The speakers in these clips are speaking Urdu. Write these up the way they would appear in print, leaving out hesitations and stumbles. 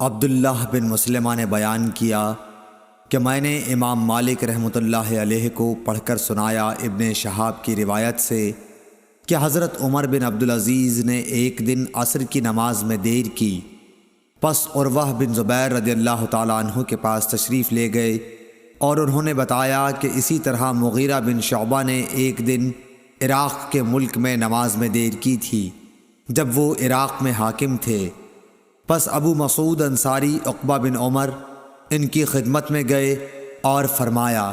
عبداللہ بن مسلمہ نے بیان کیا کہ میں نے امام مالک رحمۃ اللہ علیہ کو پڑھ کر سنایا ابن شہاب کی روایت سے کہ حضرت عمر بن عبدالعزیز نے ایک دن عصر کی نماز میں دیر کی، پس عروہ بن زبیر رضی اللہ تعالیٰ عنہ کے پاس تشریف لے گئے اور انہوں نے بتایا کہ اسی طرح مغیرہ بن شعبہ نے ایک دن عراق کے ملک میں نماز میں دیر کی تھی جب وہ عراق میں حاکم تھے۔ پس ابو مسعود انصاری عقبہ بن عمر ان کی خدمت میں گئے اور فرمایا،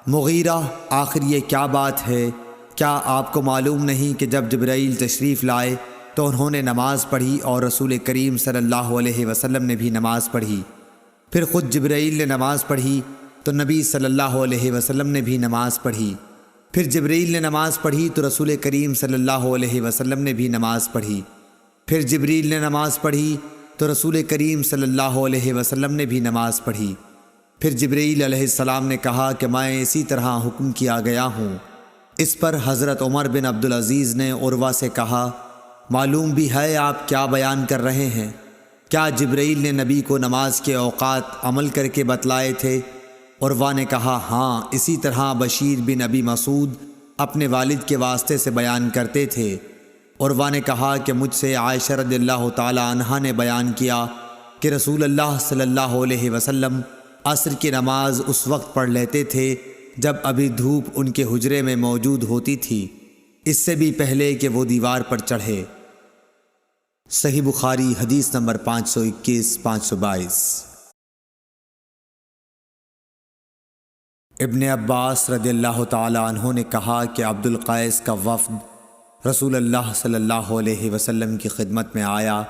مغیرہ، آخر یہ کیا بات ہے؟ کیا آپ کو معلوم نہیں کہ جب جبرائیل تشریف لائے تو انہوں نے نماز پڑھی اور رسول کریم صلی اللہ علیہ وسلم نے بھی نماز پڑھی، پھر خود جبرائیل نے نماز پڑھی تو نبی صلی اللہ علیہ وسلم نے بھی نماز پڑھی، پھر جبرائیل نے نماز پڑھی تو رسول کریم صلی اللہ علیہ وسلم نے بھی نماز پڑھی، پھر جبرائیل نے نماز پڑھی تو رسول کریم صلی اللہ علیہ وسلم نے بھی نماز پڑھی۔ پھر جبرائیل علیہ السلام نے کہا کہ میں اسی طرح حکم کیا گیا ہوں۔ اس پر حضرت عمر بن عبدالعزیز نے عروہ سے کہا، معلوم بھی ہے آپ کیا بیان کر رہے ہیں؟ کیا جبرائیل نے نبی کو نماز کے اوقات عمل کر کے بتلائے تھے؟ عروہ نے کہا، ہاں، اسی طرح بشیر بن ابی مسعود اپنے والد کے واسطے سے بیان کرتے تھے۔ عروہ نے کہا کہ مجھ سے عائشہ رضی اللہ تعالی عنہا نے بیان کیا کہ رسول اللہ صلی اللہ علیہ وسلم عصر کی نماز اس وقت پڑھ لیتے تھے جب ابھی دھوپ ان کے حجرے میں موجود ہوتی تھی، اس سے بھی پہلے کہ وہ دیوار پر چڑھے۔ صحیح بخاری حدیث نمبر 521 522۔ ابن عباس رضی اللہ تعالی عنہ نے کہا کہ عبد القیس کا وفد رسول اللہ صلی اللہ علیہ وسلم کی خدمت میں آیا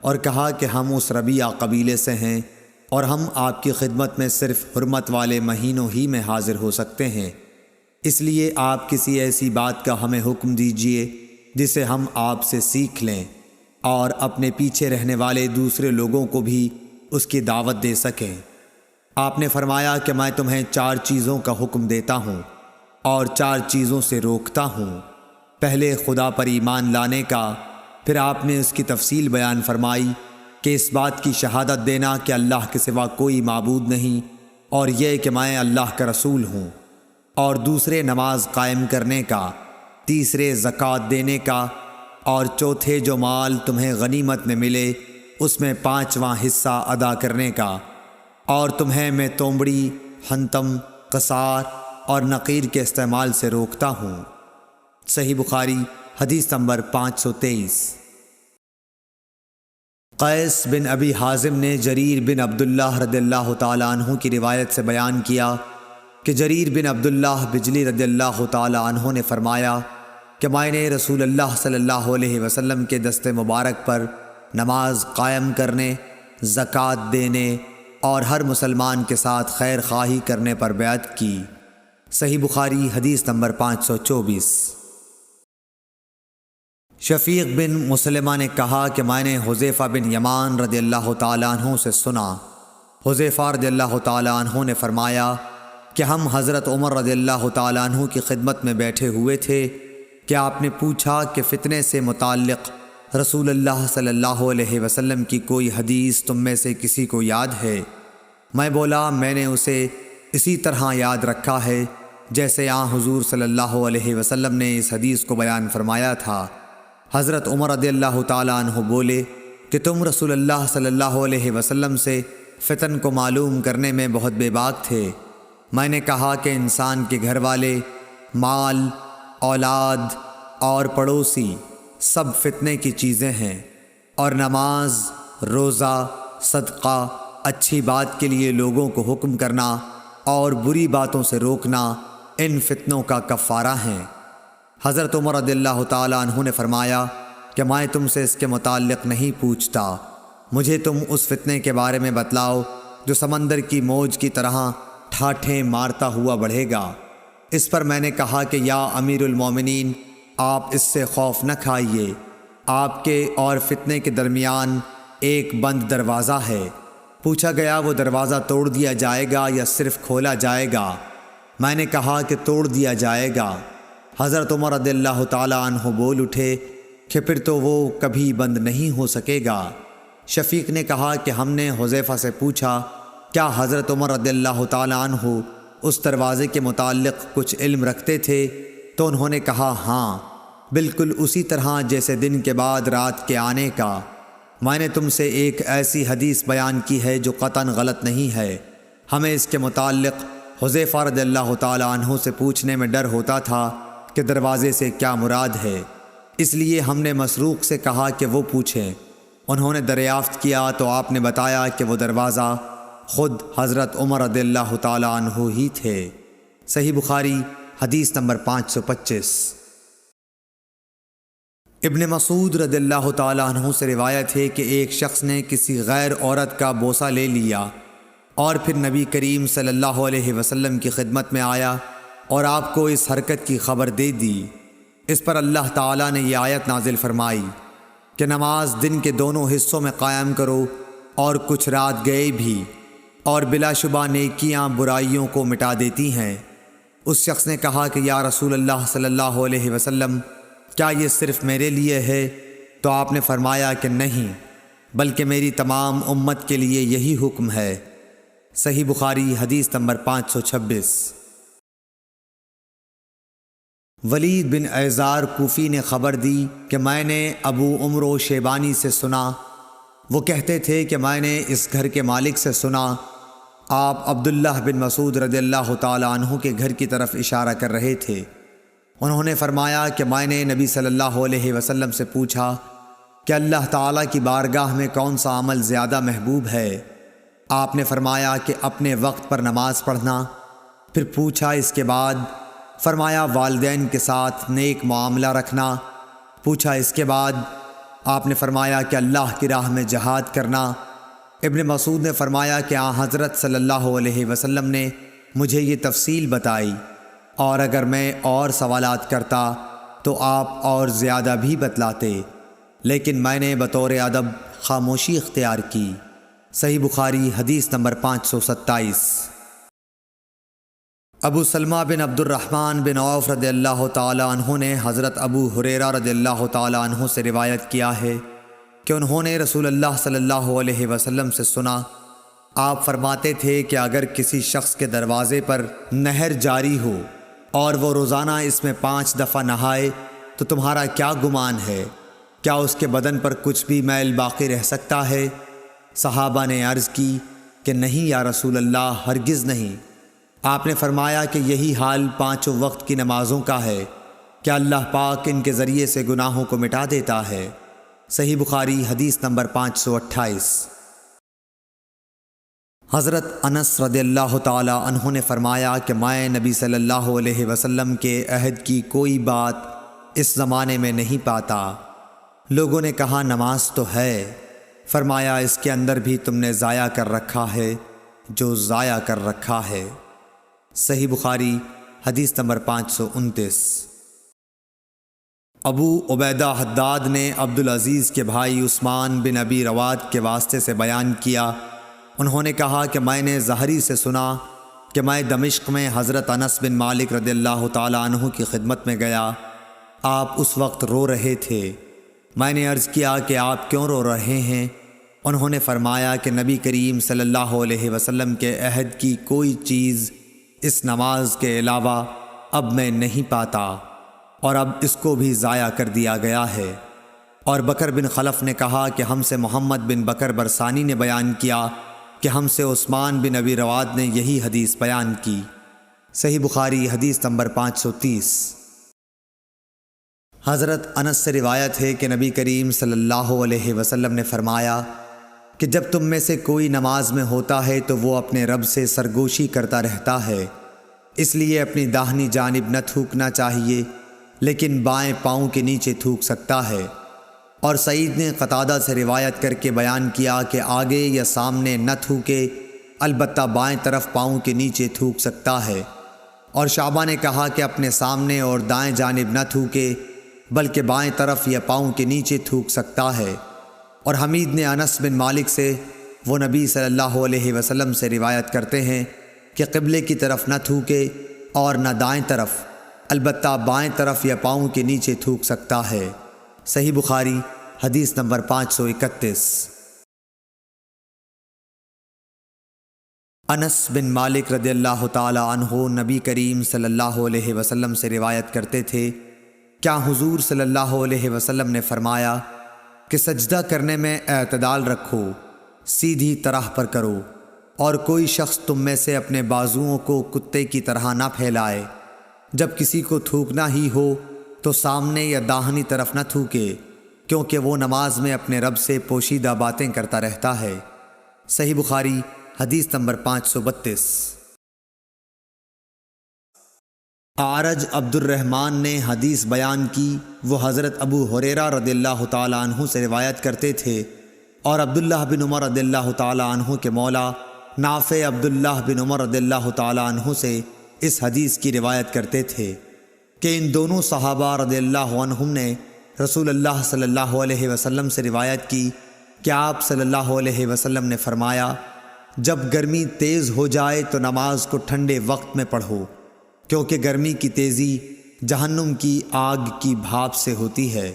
اور کہا کہ ہم اس ربیعہ قبیلے سے ہیں اور ہم آپ کی خدمت میں صرف حرمت والے مہینوں ہی میں حاضر ہو سکتے ہیں، اس لیے آپ کسی ایسی بات کا ہمیں حکم دیجئے جسے ہم آپ سے سیکھ لیں اور اپنے پیچھے رہنے والے دوسرے لوگوں کو بھی اس کی دعوت دے سکیں۔ آپ نے فرمایا کہ میں تمہیں 4 چیزوں کا حکم دیتا ہوں اور 4 چیزوں سے روکتا ہوں۔ پہلے خدا پر ایمان لانے کا، پھر آپ نے اس کی تفصیل بیان فرمائی کہ اس بات کی شہادت دینا کہ اللہ کے سوا کوئی معبود نہیں اور یہ کہ میں اللہ کا رسول ہوں، اور دوسرے نماز قائم کرنے کا، تیسرے زکوٰۃ دینے کا، اور چوتھے جو مال تمہیں غنیمت میں ملے اس میں 5واں حصہ ادا کرنے کا، اور تمہیں میں تومڑی، حنتم، قصار اور نقیر کے استعمال سے روکتا ہوں۔ صحیح بخاری حدیث نمبر 523۔ قیس بن ابی حازم نے جریر بن عبداللہ رضی اللہ تعالی عنہ کی روایت سے بیان کیا کہ جریر بن عبداللہ بجلی رضی اللہ تعالی عنہ نے فرمایا کہ میں نے رسول اللہ صلی اللہ علیہ وسلم کے دست مبارک پر نماز قائم کرنے، زکوٰۃ دینے اور ہر مسلمان کے ساتھ خیر خواہی کرنے پر بیعت کی۔ صحیح بخاری حدیث نمبر 524۔ شفیق بن مسلمہ نے کہا کہ میں نے حذیفہ بن یمان رضی اللہ تعالیٰ عنہ سے سنا۔ حذیفہ رضی اللہ تعالیٰ عنہ نے فرمایا کہ ہم حضرت عمر رضی اللہ تعالیٰ عنہ کی خدمت میں بیٹھے ہوئے تھے کہ آپ نے پوچھا کہ فتنے سے متعلق رسول اللہ صلی اللہ علیہ وسلم کی کوئی حدیث تم میں سے کسی کو یاد ہے؟ میں بولا، میں نے اسے اسی طرح یاد رکھا ہے جیسے حضور صلی اللہ علیہ وسلم نے اس حدیث کو بیان فرمایا تھا۔ حضرت عمر رضی اللہ تعالیٰ عنہ بولے کہ تم رسول اللہ صلی اللہ علیہ وسلم سے فتن کو معلوم کرنے میں بہت بے باک تھے۔ میں نے کہا کہ انسان کے گھر والے، مال، اولاد اور پڑوسی سب فتنے کی چیزیں ہیں، اور نماز، روزہ، صدقہ، اچھی بات کے لیے لوگوں کو حکم کرنا اور بری باتوں سے روکنا ان فتنوں کا کفارہ ہیں۔ حضرت عمر رضی اللہ تعالیٰ عنہ نے فرمایا کہ میں تم سے اس کے متعلق نہیں پوچھتا، مجھے تم اس فتنے کے بارے میں بتلاؤ جو سمندر کی موج کی طرح ٹھاٹھیں مارتا ہوا بڑھے گا۔ اس پر میں نے کہا کہ یا امیر المومنین، آپ اس سے خوف نہ کھائیے، آپ کے اور فتنے کے درمیان ایک بند دروازہ ہے۔ پوچھا گیا وہ دروازہ توڑ دیا جائے گا یا صرف کھولا جائے گا؟ میں نے کہا کہ توڑ دیا جائے گا۔ حضرت عمر رضی اللہ تعالیٰ عنہ بول اٹھے کہ پھر تو وہ کبھی بند نہیں ہو سکے گا۔ شفیق نے کہا کہ ہم نے حذیفہ سے پوچھا کیا حضرت عمر رضی اللہ تعالیٰ عنہ اس دروازے کے متعلق کچھ علم رکھتے تھے؟ تو انہوں نے کہا ہاں، بالکل اسی طرح جیسے دن کے بعد رات کے آنے کا۔ میں نے تم سے ایک ایسی حدیث بیان کی ہے جو قطعاً غلط نہیں ہے۔ ہمیں اس کے متعلق حذیفہ رضی اللہ تعالیٰ عنہ سے پوچھنے میں ڈر ہوتا تھا کہ دروازے سے کیا مراد ہے، اس لیے ہم نے مسروق سے کہا کہ وہ پوچھیں۔ انہوں نے دریافت کیا تو آپ نے بتایا کہ وہ دروازہ خود حضرت عمر رضی اللہ تعالیٰ عنہ ہی تھے۔ صحیح بخاری حدیث نمبر 525۔ ابن مسعود رضی اللہ تعالیٰ عنہ سے روایت ہے کہ ایک شخص نے کسی غیر عورت کا بوسہ لے لیا اور پھر نبی کریم صلی اللہ علیہ وسلم کی خدمت میں آیا اور آپ کو اس حرکت کی خبر دے دی۔ اس پر اللہ تعالیٰ نے یہ آیت نازل فرمائی کہ نماز دن کے دونوں حصوں میں قائم کرو اور کچھ رات گئے بھی، اور بلا شبہ نیکیاں برائیوں کو مٹا دیتی ہیں۔ اس شخص نے کہا کہ یا رسول اللہ صلی اللہ علیہ وسلم، کیا یہ صرف میرے لیے ہے؟ تو آپ نے فرمایا کہ نہیں، بلکہ میری تمام امت کے لیے یہی حکم ہے۔ صحیح بخاری حدیث نمبر 526۔ ولید بن ایزار کوفی نے خبر دی کہ میں نے ابو عمرو شیبانی سے سنا، وہ کہتے تھے کہ میں نے اس گھر کے مالک سے سنا، آپ عبداللہ بن مسعود رضی اللہ تعالیٰ عنہ کے گھر کی طرف اشارہ کر رہے تھے۔ انہوں نے فرمایا کہ میں نے نبی صلی اللہ علیہ وسلم سے پوچھا کہ اللہ تعالیٰ کی بارگاہ میں کون سا عمل زیادہ محبوب ہے؟ آپ نے فرمایا کہ اپنے وقت پر نماز پڑھنا۔ پھر پوچھا اس کے بعد؟ فرمایا والدین کے ساتھ نیک معاملہ رکھنا۔ پوچھا اس کے بعد؟ آپ نے فرمایا کہ اللہ کی راہ میں جہاد کرنا۔ ابن مسعود نے فرمایا کہ حضرت صلی اللہ علیہ وسلم نے مجھے یہ تفصیل بتائی، اور اگر میں اور سوالات کرتا تو آپ اور زیادہ بھی بتلاتے، لیکن میں نے بطور ادب خاموشی اختیار کی۔ صحیح بخاری حدیث نمبر 527۔ ابو سلمہ بن عبد الرحمن بن عوف رضی اللہ تعالیٰ عنہ نے حضرت ابو ہریرہ رضی اللہ تعالیٰ عنہ سے روایت کیا ہے کہ انہوں نے رسول اللہ صلی اللہ علیہ وسلم سے سنا، آپ فرماتے تھے کہ اگر کسی شخص کے دروازے پر نہر جاری ہو اور وہ روزانہ اس میں 5 دفعہ نہائے تو تمہارا کیا گمان ہے؟ کیا اس کے بدن پر کچھ بھی میل باقی رہ سکتا ہے؟ صحابہ نے عرض کی کہ نہیں یا رسول اللہ، ہرگز نہیں۔ آپ نے فرمایا کہ یہی حال 5 وقت کی نمازوں کا ہے، کیا اللہ پاک ان کے ذریعے سے گناہوں کو مٹا دیتا ہے۔ صحیح بخاری حدیث نمبر 528۔ حضرت انس رضی اللہ تعالی عنہ نے فرمایا کہ میں نبی صلی اللہ علیہ وسلم کے عہد کی کوئی بات اس زمانے میں نہیں پاتا۔ لوگوں نے کہا نماز تو ہے، فرمایا اس کے اندر بھی تم نے ضائع کر رکھا ہے جو ضائع کر رکھا ہے۔ صحیح بخاری حدیث نمبر 529۔ ابو عبیدہ حداد نے عبدالعزیز کے بھائی عثمان بن ابی رواد کے واسطے سے بیان کیا، انہوں نے کہا کہ میں نے زہری سے سنا کہ میں دمشق میں حضرت انس بن مالک رضی اللہ تعالیٰ عنہ کی خدمت میں گیا، آپ اس وقت رو رہے تھے۔ میں نے عرض کیا کہ آپ کیوں رو رہے ہیں؟ انہوں نے فرمایا کہ نبی کریم صلی اللہ علیہ وسلم کے عہد کی کوئی چیز اس نماز کے علاوہ اب میں نہیں پاتا، اور اب اس کو بھی ضائع کر دیا گیا ہے۔ اور بکر بن خلف نے کہا کہ ہم سے محمد بن بکر برسانی نے بیان کیا کہ ہم سے عثمان بن ابی رواد نے یہی حدیث بیان کی۔ صحیح بخاری حدیث نمبر 530۔ حضرت انس سے روایت ہے کہ نبی کریم صلی اللہ علیہ وسلم نے فرمایا کہ جب تم میں سے کوئی نماز میں ہوتا ہے تو وہ اپنے رب سے سرگوشی کرتا رہتا ہے، اس لیے اپنی داہنی جانب نہ تھوکنا چاہیے، لیکن بائیں پاؤں کے نیچے تھوک سکتا ہے۔ اور سعید نے قتادہ سے روایت کر کے بیان کیا کہ آگے یا سامنے نہ تھوکے، البتہ بائیں طرف پاؤں کے نیچے تھوک سکتا ہے۔ اور شعبہ نے کہا کہ اپنے سامنے اور دائیں جانب نہ تھوکے، بلکہ بائیں طرف یا پاؤں کے نیچے تھوک سکتا ہے۔ اور حمید نے انس بن مالک سے، وہ نبی صلی اللہ علیہ وسلم سے روایت کرتے ہیں کہ قبلے کی طرف نہ تھوکے اور نہ دائیں طرف، البتہ بائیں طرف یا پاؤں کے نیچے تھوک سکتا ہے۔ صحیح بخاری حدیث نمبر 531۔ انس بن مالک رضی اللہ تعالی عنہ نبی کریم صلی اللہ علیہ وسلم سے روایت کرتے تھے، کیا حضور صلی اللہ علیہ وسلم نے فرمایا کہ سجدہ کرنے میں اعتدال رکھو، سیدھی طرح پر کرو، اور کوئی شخص تم میں سے اپنے بازوؤں کو کتے کی طرح نہ پھیلائے، جب کسی کو تھوکنا ہی ہو تو سامنے یا داہنی طرف نہ تھوکے، کیونکہ وہ نماز میں اپنے رب سے پوشیدہ باتیں کرتا رہتا ہے۔ صحیح بخاری حدیث نمبر 532۔ اعرج عبد الرحمن نے حدیث بیان کی، وہ حضرت ابو ہریرہ رضی اللہ تعالی عنہ سے روایت کرتے تھے، اور عبداللہ بن عمر رضی اللہ تعالی عنہ کے مولا نافع عبداللہ بن عمر رضی اللہ تعالی عنہ سے اس حدیث کی روایت کرتے تھے کہ ان دونوں صحابہ رضی اللہ عنہم نے رسول اللہ صلی اللہ علیہ وسلم سے روایت کی کہ آپ صلی اللہ علیہ وسلم نے فرمایا، جب گرمی تیز ہو جائے تو نماز کو ٹھنڈے وقت میں پڑھو، کیونکہ گرمی کی تیزی جہنم کی آگ کی بھاپ سے ہوتی ہے۔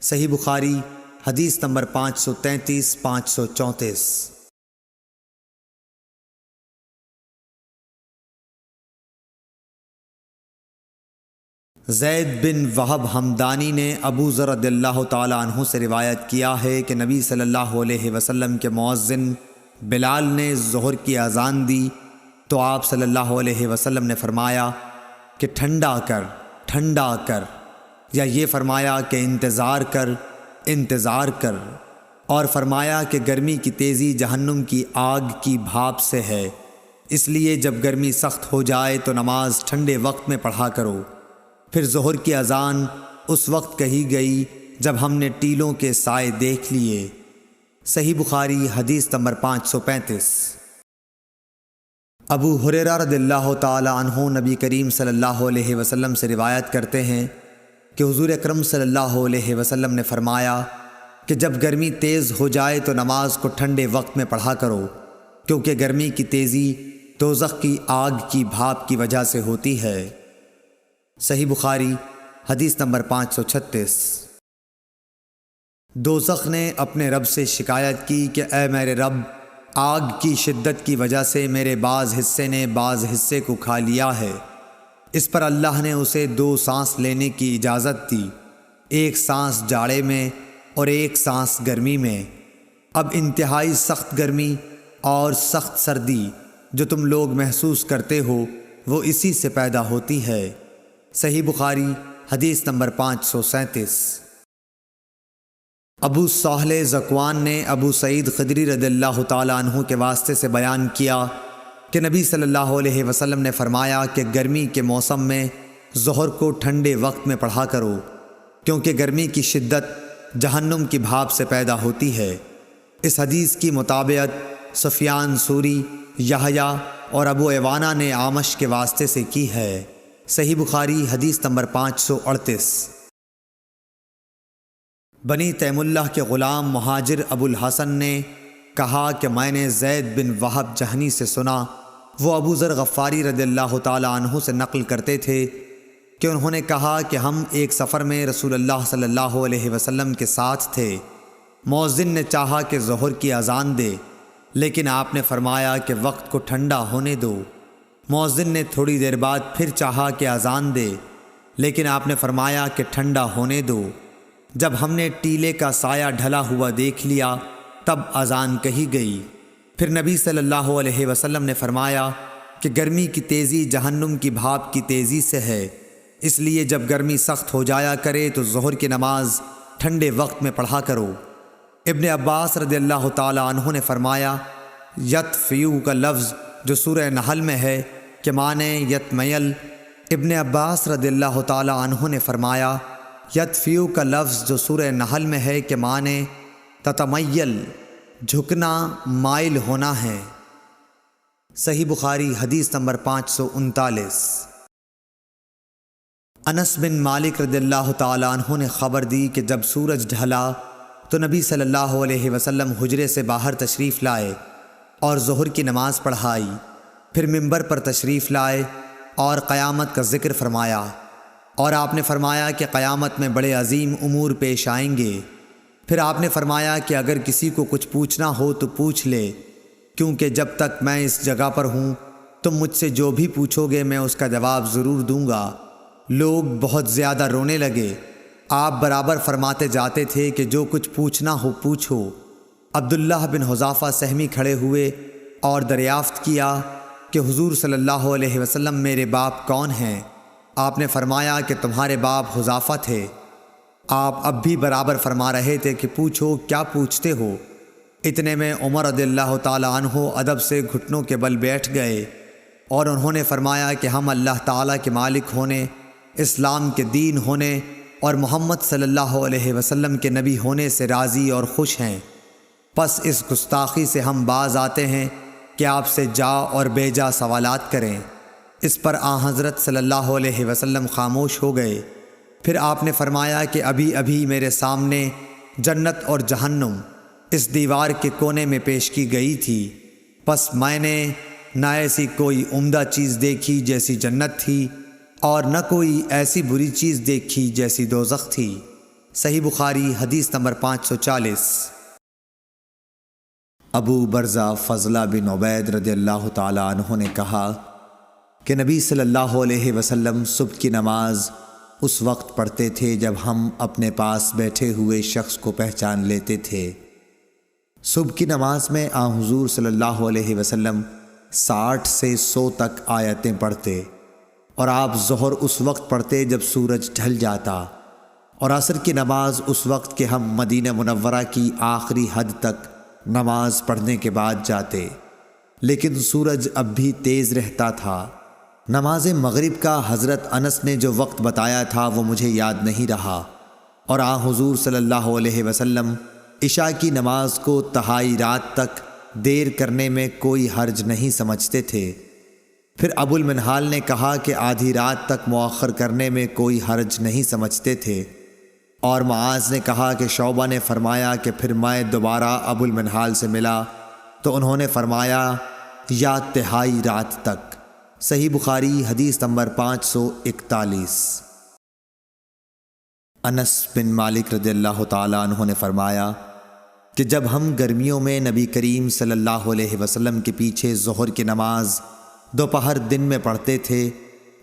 صحیح بخاری حدیث نمبر 533 534۔ زید بن وہب ہمدانی نے ابو ذر رضی اللہ تعالی عنہ سے روایت کیا ہے کہ نبی صلی اللہ علیہ وسلم کے مؤذن بلال نے ظہر کی اذان دی تو آپ صلی اللہ علیہ وسلم نے فرمایا کہ ٹھنڈا کر، ٹھنڈا کر، یا یہ فرمایا کہ انتظار کر، انتظار کر، اور فرمایا کہ گرمی کی تیزی جہنم کی آگ کی بھاپ سے ہے، اس لیے جب گرمی سخت ہو جائے تو نماز ٹھنڈے وقت میں پڑھا کرو۔ پھر ظہر کی اذان اس وقت کہی گئی جب ہم نے ٹیلوں کے سائے دیکھ لیے۔ صحیح بخاری حدیث نمبر 535۔ ابو ہریرہ رضی اللہ تعالی عنہ نبی کریم صلی اللہ علیہ وسلم سے روایت کرتے ہیں کہ حضور اکرم صلی اللہ علیہ وسلم نے فرمایا کہ جب گرمی تیز ہو جائے تو نماز کو ٹھنڈے وقت میں پڑھا کرو، کیونکہ گرمی کی تیزی دوزخ کی آگ کی بھاپ کی وجہ سے ہوتی ہے۔ صحیح بخاری حدیث نمبر 536۔ دوزخ نے اپنے رب سے شکایت کی کہ اے میرے رب، آگ کی شدت کی وجہ سے میرے بعض حصے نے بعض حصے کو کھا لیا ہے۔ اس پر اللہ نے اسے 2 سانس لینے کی اجازت دی، ایک سانس جاڑے میں اور ایک سانس گرمی میں۔ اب انتہائی سخت گرمی اور سخت سردی جو تم لوگ محسوس کرتے ہو وہ اسی سے پیدا ہوتی ہے۔ صحیح بخاری حدیث نمبر 537۔ ابو صالح ذکوان نے ابو سعید خدری رضی اللہ تعالی عنہ کے واسطے سے بیان کیا کہ نبی صلی اللہ علیہ وسلم نے فرمایا کہ گرمی کے موسم میں ظہر کو ٹھنڈے وقت میں پڑھا کرو، کیونکہ گرمی کی شدت جہنم کی بھاپ سے پیدا ہوتی ہے۔ اس حدیث کی مطابقت سفیان ثوری، یحییٰ اور ابو عوانہ نے اعمش کے واسطے سے کی ہے۔ صحیح بخاری حدیث نمبر 538۔ بنی تیم اللہ کے غلام مہاجر ابو الحسن نے کہا کہ میں نے زید بن وہب جہنی سے سنا، وہ ابو ذر غفاری رضی اللہ تعالی عنہ سے نقل کرتے تھے کہ انہوں نے کہا کہ ہم ایک سفر میں رسول اللہ صلی اللہ علیہ وسلم کے ساتھ تھے۔ مؤذن نے چاہا کہ ظہر کی اذان دے، لیکن آپ نے فرمایا کہ وقت کو ٹھنڈا ہونے دو۔ مؤذن نے تھوڑی دیر بعد پھر چاہا کہ اذان دے، لیکن آپ نے فرمایا کہ ٹھنڈا ہونے دو۔ جب ہم نے ٹیلے کا سایہ ڈھلا ہوا دیکھ لیا تب اذان کہی گئی۔ پھر نبی صلی اللہ علیہ وسلم نے فرمایا کہ گرمی کی تیزی جہنم کی بھاپ کی تیزی سے ہے، اس لیے جب گرمی سخت ہو جایا کرے تو ظہر کی نماز ٹھنڈے وقت میں پڑھا کرو۔ ابن عباس رضی اللہ تعالی عنہ نے فرمایا، یطفیو کا لفظ جو سورہ نحل میں ہے کہ معنی یتمیل۔ ابن عباس رضی اللہ تعالی عنہ نے فرمایا، یطفیو کا لفظ جو سورہ نحل میں ہے کہ معنی تتمیل، جھکنا، مائل ہونا ہے۔ صحیح بخاری حدیث نمبر 539۔ انس بن مالک رضی اللہ تعالی عنہ نے خبر دی کہ جب سورج ڈھلا تو نبی صلی اللہ علیہ وسلم حجرے سے باہر تشریف لائے اور ظہر کی نماز پڑھائی، پھر منبر پر تشریف لائے اور قیامت کا ذکر فرمایا، اور آپ نے فرمایا کہ قیامت میں بڑے عظیم امور پیش آئیں گے۔ پھر آپ نے فرمایا کہ اگر کسی کو کچھ پوچھنا ہو تو پوچھ لے، کیونکہ جب تک میں اس جگہ پر ہوں تم مجھ سے جو بھی پوچھو گے میں اس کا جواب ضرور دوں گا۔ لوگ بہت زیادہ رونے لگے۔ آپ برابر فرماتے جاتے تھے کہ جو کچھ پوچھنا ہو پوچھو۔ عبداللہ بن حذافہ سہمی کھڑے ہوئے اور دریافت کیا کہ حضور صلی اللہ علیہ وسلم میرے باپ کون ہیں؟ آپ نے فرمایا کہ تمہارے باپ حذافہ تھے۔ آپ اب بھی برابر فرما رہے تھے کہ پوچھو کیا پوچھتے ہو۔ اتنے میں عمر رضی اللہ تعالیٰ عنہ ادب سے گھٹنوں کے بل بیٹھ گئے اور انہوں نے فرمایا کہ ہم اللہ تعالیٰ کے مالک ہونے، اسلام کے دین ہونے اور محمد صلی اللہ علیہ وسلم کے نبی ہونے سے راضی اور خوش ہیں۔ پس اس گستاخی سے ہم باز آتے ہیں کہ آپ سے جا اور بے جا سوالات کریں۔ اس پر حضرت صلی اللہ علیہ وسلم خاموش ہو گئے۔ پھر آپ نے فرمایا کہ ابھی ابھی میرے سامنے جنت اور جہنم اس دیوار کے کونے میں پیش کی گئی تھی، پس میں نے نہ ایسی کوئی عمدہ چیز دیکھی جیسی جنت تھی اور نہ کوئی ایسی بری چیز دیکھی جیسی دوزخ تھی۔ صحیح بخاری حدیث نمبر 540۔ ابو برزہ فضلہ بن عبید رضی اللہ تعالیٰ عنہ نے کہا کہ نبی صلی اللہ علیہ وسلم صبح کی نماز اس وقت پڑھتے تھے جب ہم اپنے پاس بیٹھے ہوئے شخص کو پہچان لیتے تھے۔ صبح کی نماز میں حضور صلی اللہ علیہ وسلم 60 سے 100 تک آیتیں پڑھتے، اور آپ ظہر اس وقت پڑھتے جب سورج ڈھل جاتا، اور عصر کی نماز اس وقت کہ ہم مدینہ منورہ کی آخری حد تک نماز پڑھنے کے بعد جاتے، لیکن سورج اب بھی تیز رہتا تھا۔ نماز مغرب کا حضرت انس نے جو وقت بتایا تھا وہ مجھے یاد نہیں رہا، اور حضور صلی اللہ علیہ وسلم عشاء کی نماز کو تہائی رات تک دیر کرنے میں کوئی حرج نہیں سمجھتے تھے۔ پھر ابو المنہال نے کہا کہ آدھی رات تک مؤخر کرنے میں کوئی حرج نہیں سمجھتے تھے، اور معاذ نے کہا کہ شعبہ نے فرمایا کہ پھر میں دوبارہ ابو المنہال سے ملا تو انہوں نے فرمایا یا تہائی رات تک۔ صحیح بخاری حدیث نمبر 541۔ انس بن مالک رضی اللہ تعالیٰ عنہ نے فرمایا کہ جب ہم گرمیوں میں نبی کریم صلی اللہ علیہ وسلم کے پیچھے ظہر کی نماز دوپہر دن میں پڑھتے تھے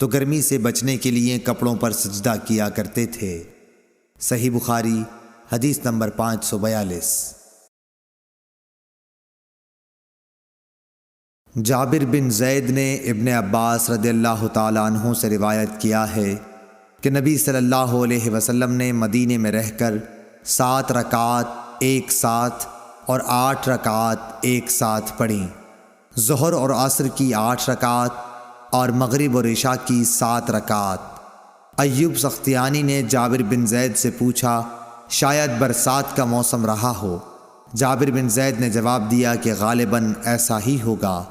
تو گرمی سے بچنے کے لیے کپڑوں پر سجدہ کیا کرتے تھے۔ صحیح بخاری حدیث نمبر 542۔ جابر بن زید نے ابن عباس رضی اللہ تعالیٰ عنہ سے روایت کیا ہے کہ نبی صلی اللہ علیہ وسلم نے مدینے میں رہ کر 7 رکعات ایک ساتھ اور 8 رکعات ایک ساتھ پڑھیں، ظہر اور عصر کی 8 رکعات اور مغرب اور عشاء کی 7 رکعات۔ ایوب سختیانی نے جابر بن زید سے پوچھا شاید برسات کا موسم رہا ہو۔ جابر بن زید نے جواب دیا کہ غالباً ایسا ہی ہوگا۔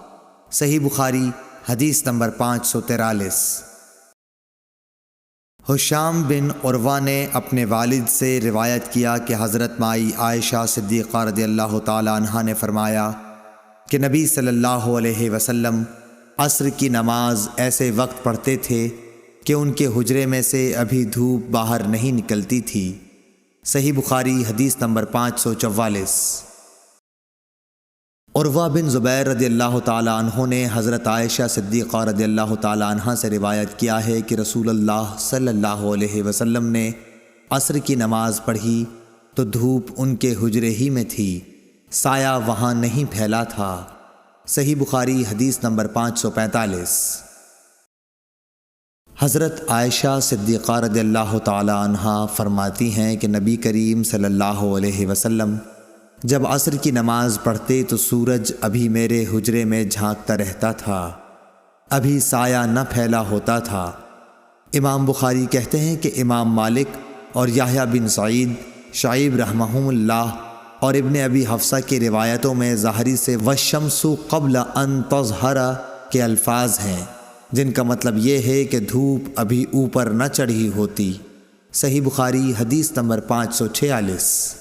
صحیح بخاری حدیث نمبر 543۔ حشام بن عروہ نے اپنے والد سے روایت کیا کہ حضرت مائی عائشہ صدیقہ رضی اللہ تعالی عنہا نے فرمایا کہ نبی صلی اللہ علیہ وسلم عصر کی نماز ایسے وقت پڑھتے تھے کہ ان کے حجرے میں سے ابھی دھوپ باہر نہیں نکلتی تھی۔ صحیح بخاری حدیث نمبر 544۔ عروہ بن زبیر رضی اللہ تعالی عنہ نے حضرت عائشہ صدیقہ رضی اللہ تعالی عنہا سے روایت کیا ہے کہ رسول اللہ صلی اللہ علیہ وسلم نے عصر کی نماز پڑھی تو دھوپ ان کے حجرے ہی میں تھی، سایہ وہاں نہیں پھیلا تھا۔ صحیح بخاری حدیث نمبر 545۔ حضرت عائشہ صدیقہ رضی اللہ تعالی عنہا فرماتی ہیں کہ نبی کریم صلی اللہ علیہ وسلم جب عصر کی نماز پڑھتے تو سورج ابھی میرے حجرے میں جھانکتا رہتا تھا، ابھی سایہ نہ پھیلا ہوتا تھا۔ امام بخاری کہتے ہیں کہ امام مالک اور یحییٰ بن سعید، شعیب رحمہم اللہ اور ابن ابی حفصہ کی روایتوں میں ظاہری سے والشمس قبل ان تظہر کے الفاظ ہیں، جن کا مطلب یہ ہے کہ دھوپ ابھی اوپر نہ چڑھی ہوتی۔ صحیح بخاری حدیث نمبر 546۔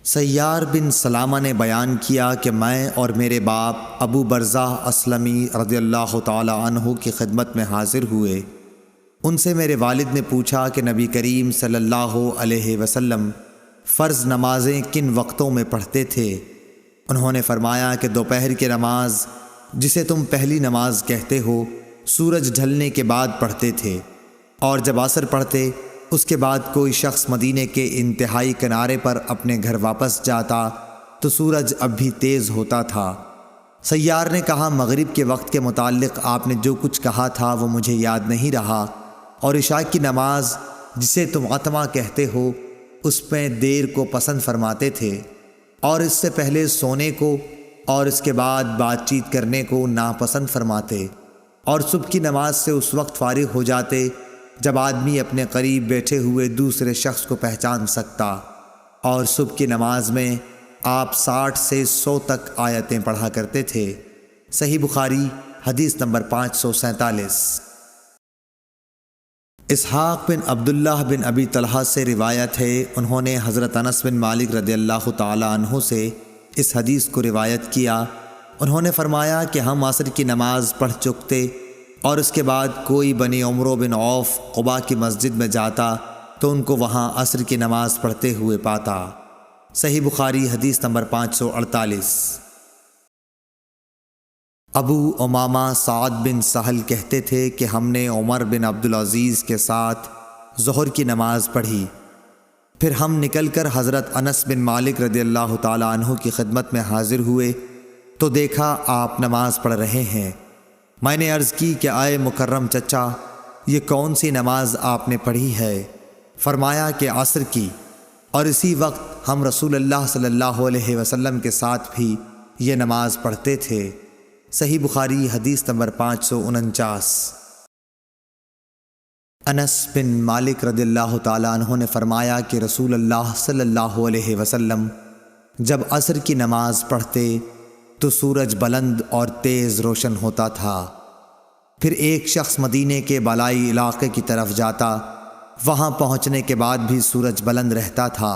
سیار بن سلامہ نے بیان کیا کہ میں اور میرے باپ ابو برزہ اسلمی رضی اللہ تعالی عنہ کی خدمت میں حاضر ہوئے۔ ان سے میرے والد نے پوچھا کہ نبی کریم صلی اللہ علیہ وسلم فرض نمازیں کن وقتوں میں پڑھتے تھے؟ انہوں نے فرمایا کہ دوپہر کی نماز جسے تم پہلی نماز کہتے ہو سورج ڈھلنے کے بعد پڑھتے تھے، اور جب عصر پڑھتے اس کے بعد کوئی شخص مدینے کے انتہائی کنارے پر اپنے گھر واپس جاتا تو سورج اب بھی تیز ہوتا تھا۔ سیار نے کہا مغرب کے وقت کے متعلق آپ نے جو کچھ کہا تھا وہ مجھے یاد نہیں رہا، اور عشاء کی نماز جسے تم عتمہ کہتے ہو اس میں دیر کو پسند فرماتے تھے، اور اس سے پہلے سونے کو اور اس کے بعد بات چیت کرنے کو ناپسند فرماتے، اور صبح کی نماز سے اس وقت فارغ ہو جاتے جب آدمی اپنے قریب بیٹھے ہوئے دوسرے شخص کو پہچان سکتا، اور صبح کی نماز میں آپ 60 سے 100 تک آیتیں پڑھا کرتے تھے۔ صحیح بخاری حدیث نمبر 547۔ اسحاق بن عبداللہ بن ابی طلحہ سے روایت ہے، انہوں نے حضرت انس بن مالک رضی اللہ تعالی عنہ سے اس حدیث کو روایت کیا۔ انہوں نے فرمایا کہ ہم عصر کی نماز پڑھ چکتے، اور اس کے بعد کوئی بنی عمرو بن عوف قباء کی مسجد میں جاتا تو ان کو وہاں عصر کی نماز پڑھتے ہوئے پاتا۔ صحیح بخاری حدیث نمبر 548۔ ابو امامہ سعد بن سہل کہتے تھے کہ ہم نے عمر بن عبدالعزیز کے ساتھ ظہر کی نماز پڑھی، پھر ہم نکل کر حضرت انس بن مالک رضی اللہ تعالی عنہ کی خدمت میں حاضر ہوئے تو دیکھا آپ نماز پڑھ رہے ہیں۔ میں نے عرض کی کہ آئے مکرم چچا، یہ کون سی نماز آپ نے پڑھی ہے؟ فرمایا کہ عصر کی، اور اسی وقت ہم رسول اللہ صلی اللہ علیہ وسلم کے ساتھ بھی یہ نماز پڑھتے تھے۔ صحیح بخاری حدیث نمبر 549۔ انس بن مالک رضی اللہ تعالیٰ عنہ نے فرمایا کہ رسول اللہ صلی اللہ علیہ وسلم جب عصر کی نماز پڑھتے تو سورج بلند اور تیز روشن ہوتا تھا، پھر ایک شخص مدینے کے بالائی علاقے کی طرف جاتا، وہاں پہنچنے کے بعد بھی سورج بلند رہتا تھا۔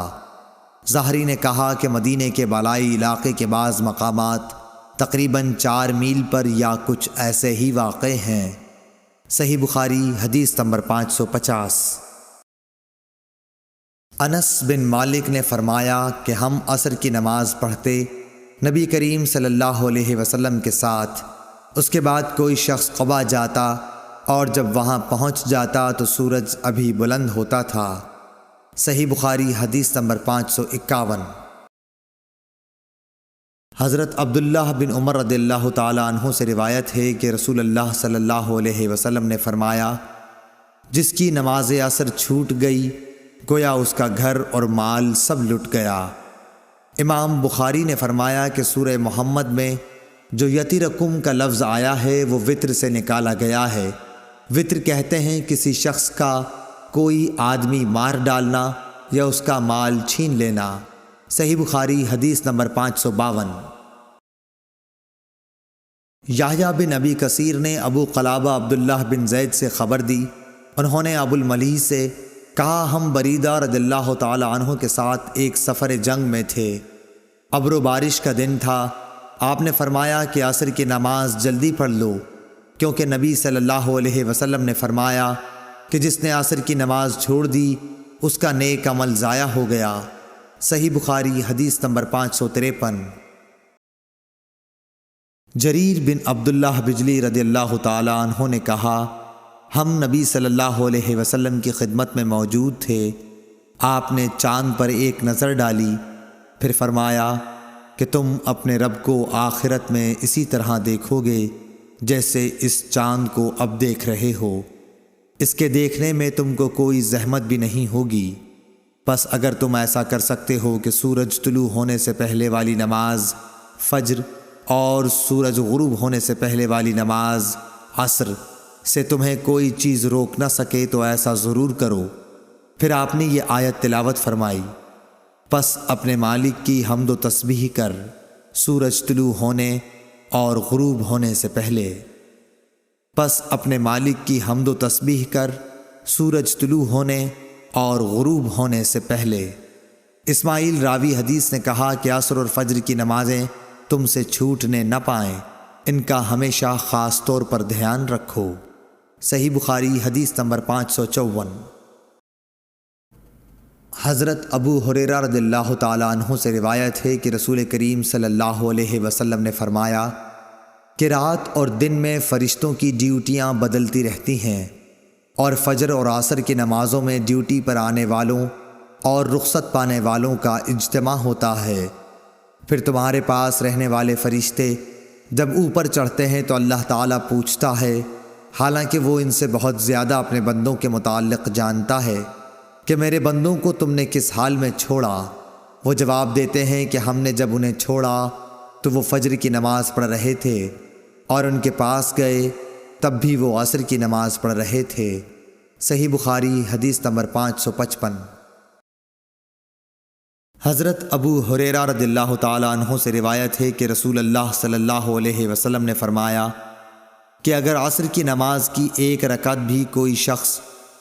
ظاہری نے کہا کہ مدینے کے بالائی علاقے کے بعض مقامات تقریباً 4 میل پر یا کچھ ایسے ہی واقع ہیں۔ صحیح بخاری حدیث نمبر 550۔ انس بن مالک نے فرمایا کہ ہم عصر کی نماز پڑھتے نبی کریم صلی اللہ علیہ وسلم کے ساتھ، اس کے بعد کوئی شخص قباء جاتا، اور جب وہاں پہنچ جاتا تو سورج ابھی بلند ہوتا تھا۔ صحیح بخاری حدیث نمبر 551۔ حضرت عبداللہ بن عمر رضی اللہ تعالی عنہ سے روایت ہے کہ رسول اللہ صلی اللہ علیہ وسلم نے فرمایا، جس کی نماز عصر چھوٹ گئی گویا اس کا گھر اور مال سب لٹ گیا۔ امام بخاری نے فرمایا کہ سورہ محمد میں جو یتیرکم کا لفظ آیا ہے وہ وطر سے نکالا گیا ہے۔ وطر کہتے ہیں کسی شخص کا کوئی آدمی مار ڈالنا یا اس کا مال چھین لینا۔ صحیح بخاری حدیث نمبر 552۔ یحییٰ بن ابی کثیر نے ابو قلابہ عبداللہ بن زید سے خبر دی، انہوں نے ابو الملیح سے کہا ہم بریدہ رضی اللہ تعالی عنہ کے ساتھ ایک سفر جنگ میں تھے، ابر و بارش کا دن تھا، آپ نے فرمایا کہ عصر کی نماز جلدی پڑھ لو، کیونکہ نبی صلی اللہ علیہ وسلم نے فرمایا کہ جس نے عصر کی نماز چھوڑ دی اس کا نیک عمل ضائع ہو گیا۔ صحیح بخاری حدیث نمبر 553۔ جریر بن عبداللہ بجلی رضی اللہ تعالی عنہ نے کہا ہم نبی صلی اللہ علیہ وسلم کی خدمت میں موجود تھے، آپ نے چاند پر ایک نظر ڈالی، پھر فرمایا کہ تم اپنے رب کو آخرت میں اسی طرح دیکھو گے جیسے اس چاند کو اب دیکھ رہے ہو، اس کے دیکھنے میں تم کو کوئی زحمت بھی نہیں ہوگی، بس اگر تم ایسا کر سکتے ہو کہ سورج طلوع ہونے سے پہلے والی نماز فجر اور سورج غروب ہونے سے پہلے والی نماز عصر سے تمہیں کوئی چیز روک نہ سکے تو ایسا ضرور کرو۔ پھر آپ نے یہ آیت تلاوت فرمائی، پس اپنے مالک کی حمد و تسبیح کر سورج طلوع ہونے اور غروب ہونے سے پہلے، پس اپنے مالک کی حمد و تسبیح کر سورج طلوع ہونے اور غروب ہونے سے پہلے۔ اسماعیل راوی حدیث نے کہا کہ عصر اور فجر کی نمازیں تم سے چھوٹنے نہ پائیں، ان کا ہمیشہ خاص طور پر دھیان رکھو۔ صحیح بخاری حدیث نمبر 554۔ حضرت ابو ہریرہ رضی اللہ تعالیٰ عنہ سے روایت ہے کہ رسول کریم صلی اللہ علیہ وسلم نے فرمایا کہ رات اور دن میں فرشتوں کی ڈیوٹیاں بدلتی رہتی ہیں، اور فجر اور عصر کی نمازوں میں ڈیوٹی پر آنے والوں اور رخصت پانے والوں کا اجتماع ہوتا ہے۔ پھر تمہارے پاس رہنے والے فرشتے جب اوپر چڑھتے ہیں تو اللہ تعالیٰ پوچھتا ہے، حالانکہ وہ ان سے بہت زیادہ اپنے بندوں کے متعلق جانتا ہے، کہ میرے بندوں کو تم نے کس حال میں چھوڑا؟ وہ جواب دیتے ہیں کہ ہم نے جب انہیں چھوڑا تو وہ فجر کی نماز پڑھ رہے تھے، اور ان کے پاس گئے تب بھی وہ عصر کی نماز پڑھ رہے تھے۔ صحیح بخاری حدیث نمبر 555۔ حضرت ابو ہریرہ رضی اللہ تعالیٰ عنہ سے روایت ہے کہ رسول اللہ صلی اللہ علیہ وسلم نے فرمایا کہ اگر عصر کی نماز کی ایک رکعت بھی کوئی شخص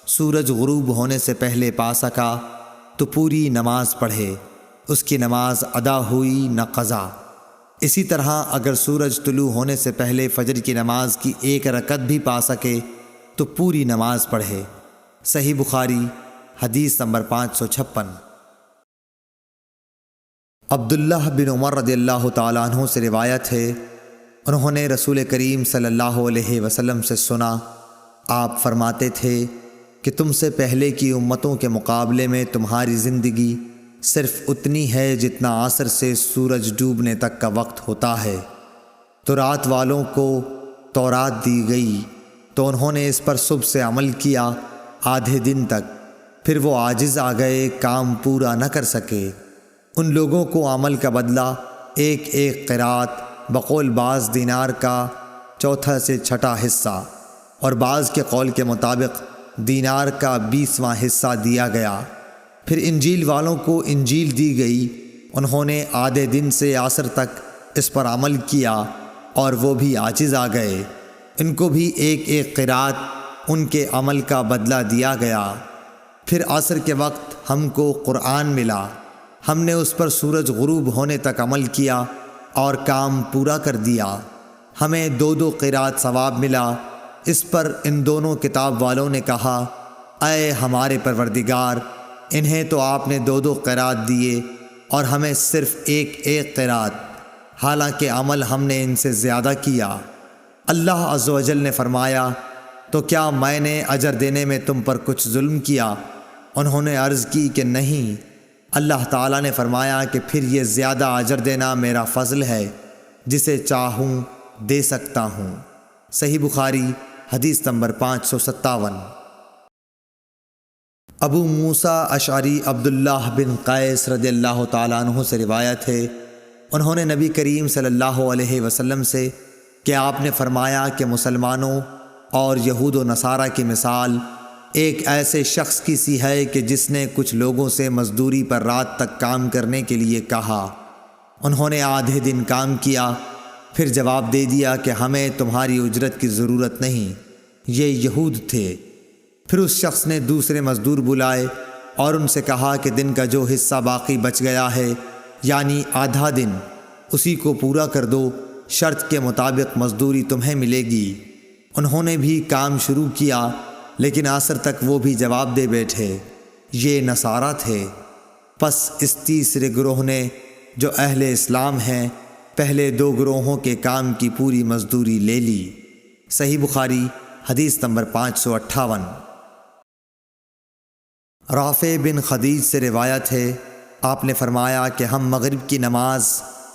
سورج غروب ہونے سے پہلے پا سکا تو پوری نماز پڑھے، اس کی نماز ادا ہوئی نہ قضا۔ اسی طرح اگر سورج طلوع ہونے سے پہلے فجر کی نماز کی ایک رکعت بھی پا سکے تو پوری نماز پڑھے۔ صحیح بخاری حدیث نمبر 556۔ عبداللہ بن عمر رضی اللہ تعالیٰ عنہ سے روایت ہے، انہوں نے رسول کریم صلی اللہ علیہ وسلم سے سنا، آپ فرماتے تھے کہ تم سے پہلے کی امتوں کے مقابلے میں تمہاری زندگی صرف اتنی ہے جتنا عصر سے سورج ڈوبنے تک کا وقت ہوتا ہے۔ تو رات والوں کو تورات دی گئی تو انہوں نے اس پر صبح سے عمل کیا آدھے دن تک، پھر وہ عاجز آ گئے، کام پورا نہ کر سکے۔ ان لوگوں کو عمل کا بدلہ ایک ایک قرات بقول بعض دینار کا چوتھا سے چھٹا حصہ، اور بعض کے قول کے مطابق دینار کا 20واں حصہ دیا گیا۔ پھر انجیل والوں کو انجیل دی گئی، انہوں نے آدھے دن سے عصر تک اس پر عمل کیا اور وہ بھی عاجز آ گئے، ان کو بھی ایک ایک قرات ان کے عمل کا بدلہ دیا گیا۔ پھر عصر کے وقت ہم کو قرآن ملا، ہم نے اس پر سورج غروب ہونے تک عمل کیا اور کام پورا کر دیا، ہمیں 2 قرات ثواب ملا۔ اس پر ان دونوں کتاب والوں نے کہا، اے ہمارے پروردگار، انہیں تو آپ نے 2 قرات دیے اور ہمیں صرف ایک ایک قرات، حالانکہ عمل ہم نے ان سے زیادہ کیا۔ اللہ عز و جل نے فرمایا، تو کیا میں نے اجر دینے میں تم پر کچھ ظلم کیا؟ انہوں نے عرض کی کہ نہیں۔ اللہ تعالیٰ نے فرمایا کہ پھر یہ زیادہ اجر دینا میرا فضل ہے، جسے چاہوں دے سکتا ہوں۔ صحیح بخاری حدیث نمبر 557۔ ابو موسیٰ اشعری عبداللہ بن قیس رضی اللہ تعالیٰ عنہ سے روایت ہے، انہوں نے نبی کریم صلی اللہ علیہ وسلم سے کہ آپ نے فرمایا کہ مسلمانوں اور یہود و نصارہ کی مثال ایک ایسے شخص کی سی ہے کہ جس نے کچھ لوگوں سے مزدوری پر رات تک کام کرنے کے لیے کہا، انہوں نے آدھے دن کام کیا، پھر جواب دے دیا کہ ہمیں تمہاری اجرت کی ضرورت نہیں، یہ یہود تھے۔ پھر اس شخص نے دوسرے مزدور بلائے اور ان سے کہا کہ دن کا جو حصہ باقی بچ گیا ہے، یعنی آدھا دن، اسی کو پورا کر دو، شرط کے مطابق مزدوری تمہیں ملے گی۔ انہوں نے بھی کام شروع کیا، لیکن عصر تک وہ بھی جواب دے بیٹھے، یہ نصارہ تھے۔ پس اس تیسرے گروہ نے جو اہل اسلام ہیں پہلے 2 گروہوں کے کام کی پوری مزدوری لے لی۔ صحیح بخاری حدیث نمبر 558۔ رافع بن خدیج سے روایت ہے، آپ نے فرمایا کہ ہم مغرب کی نماز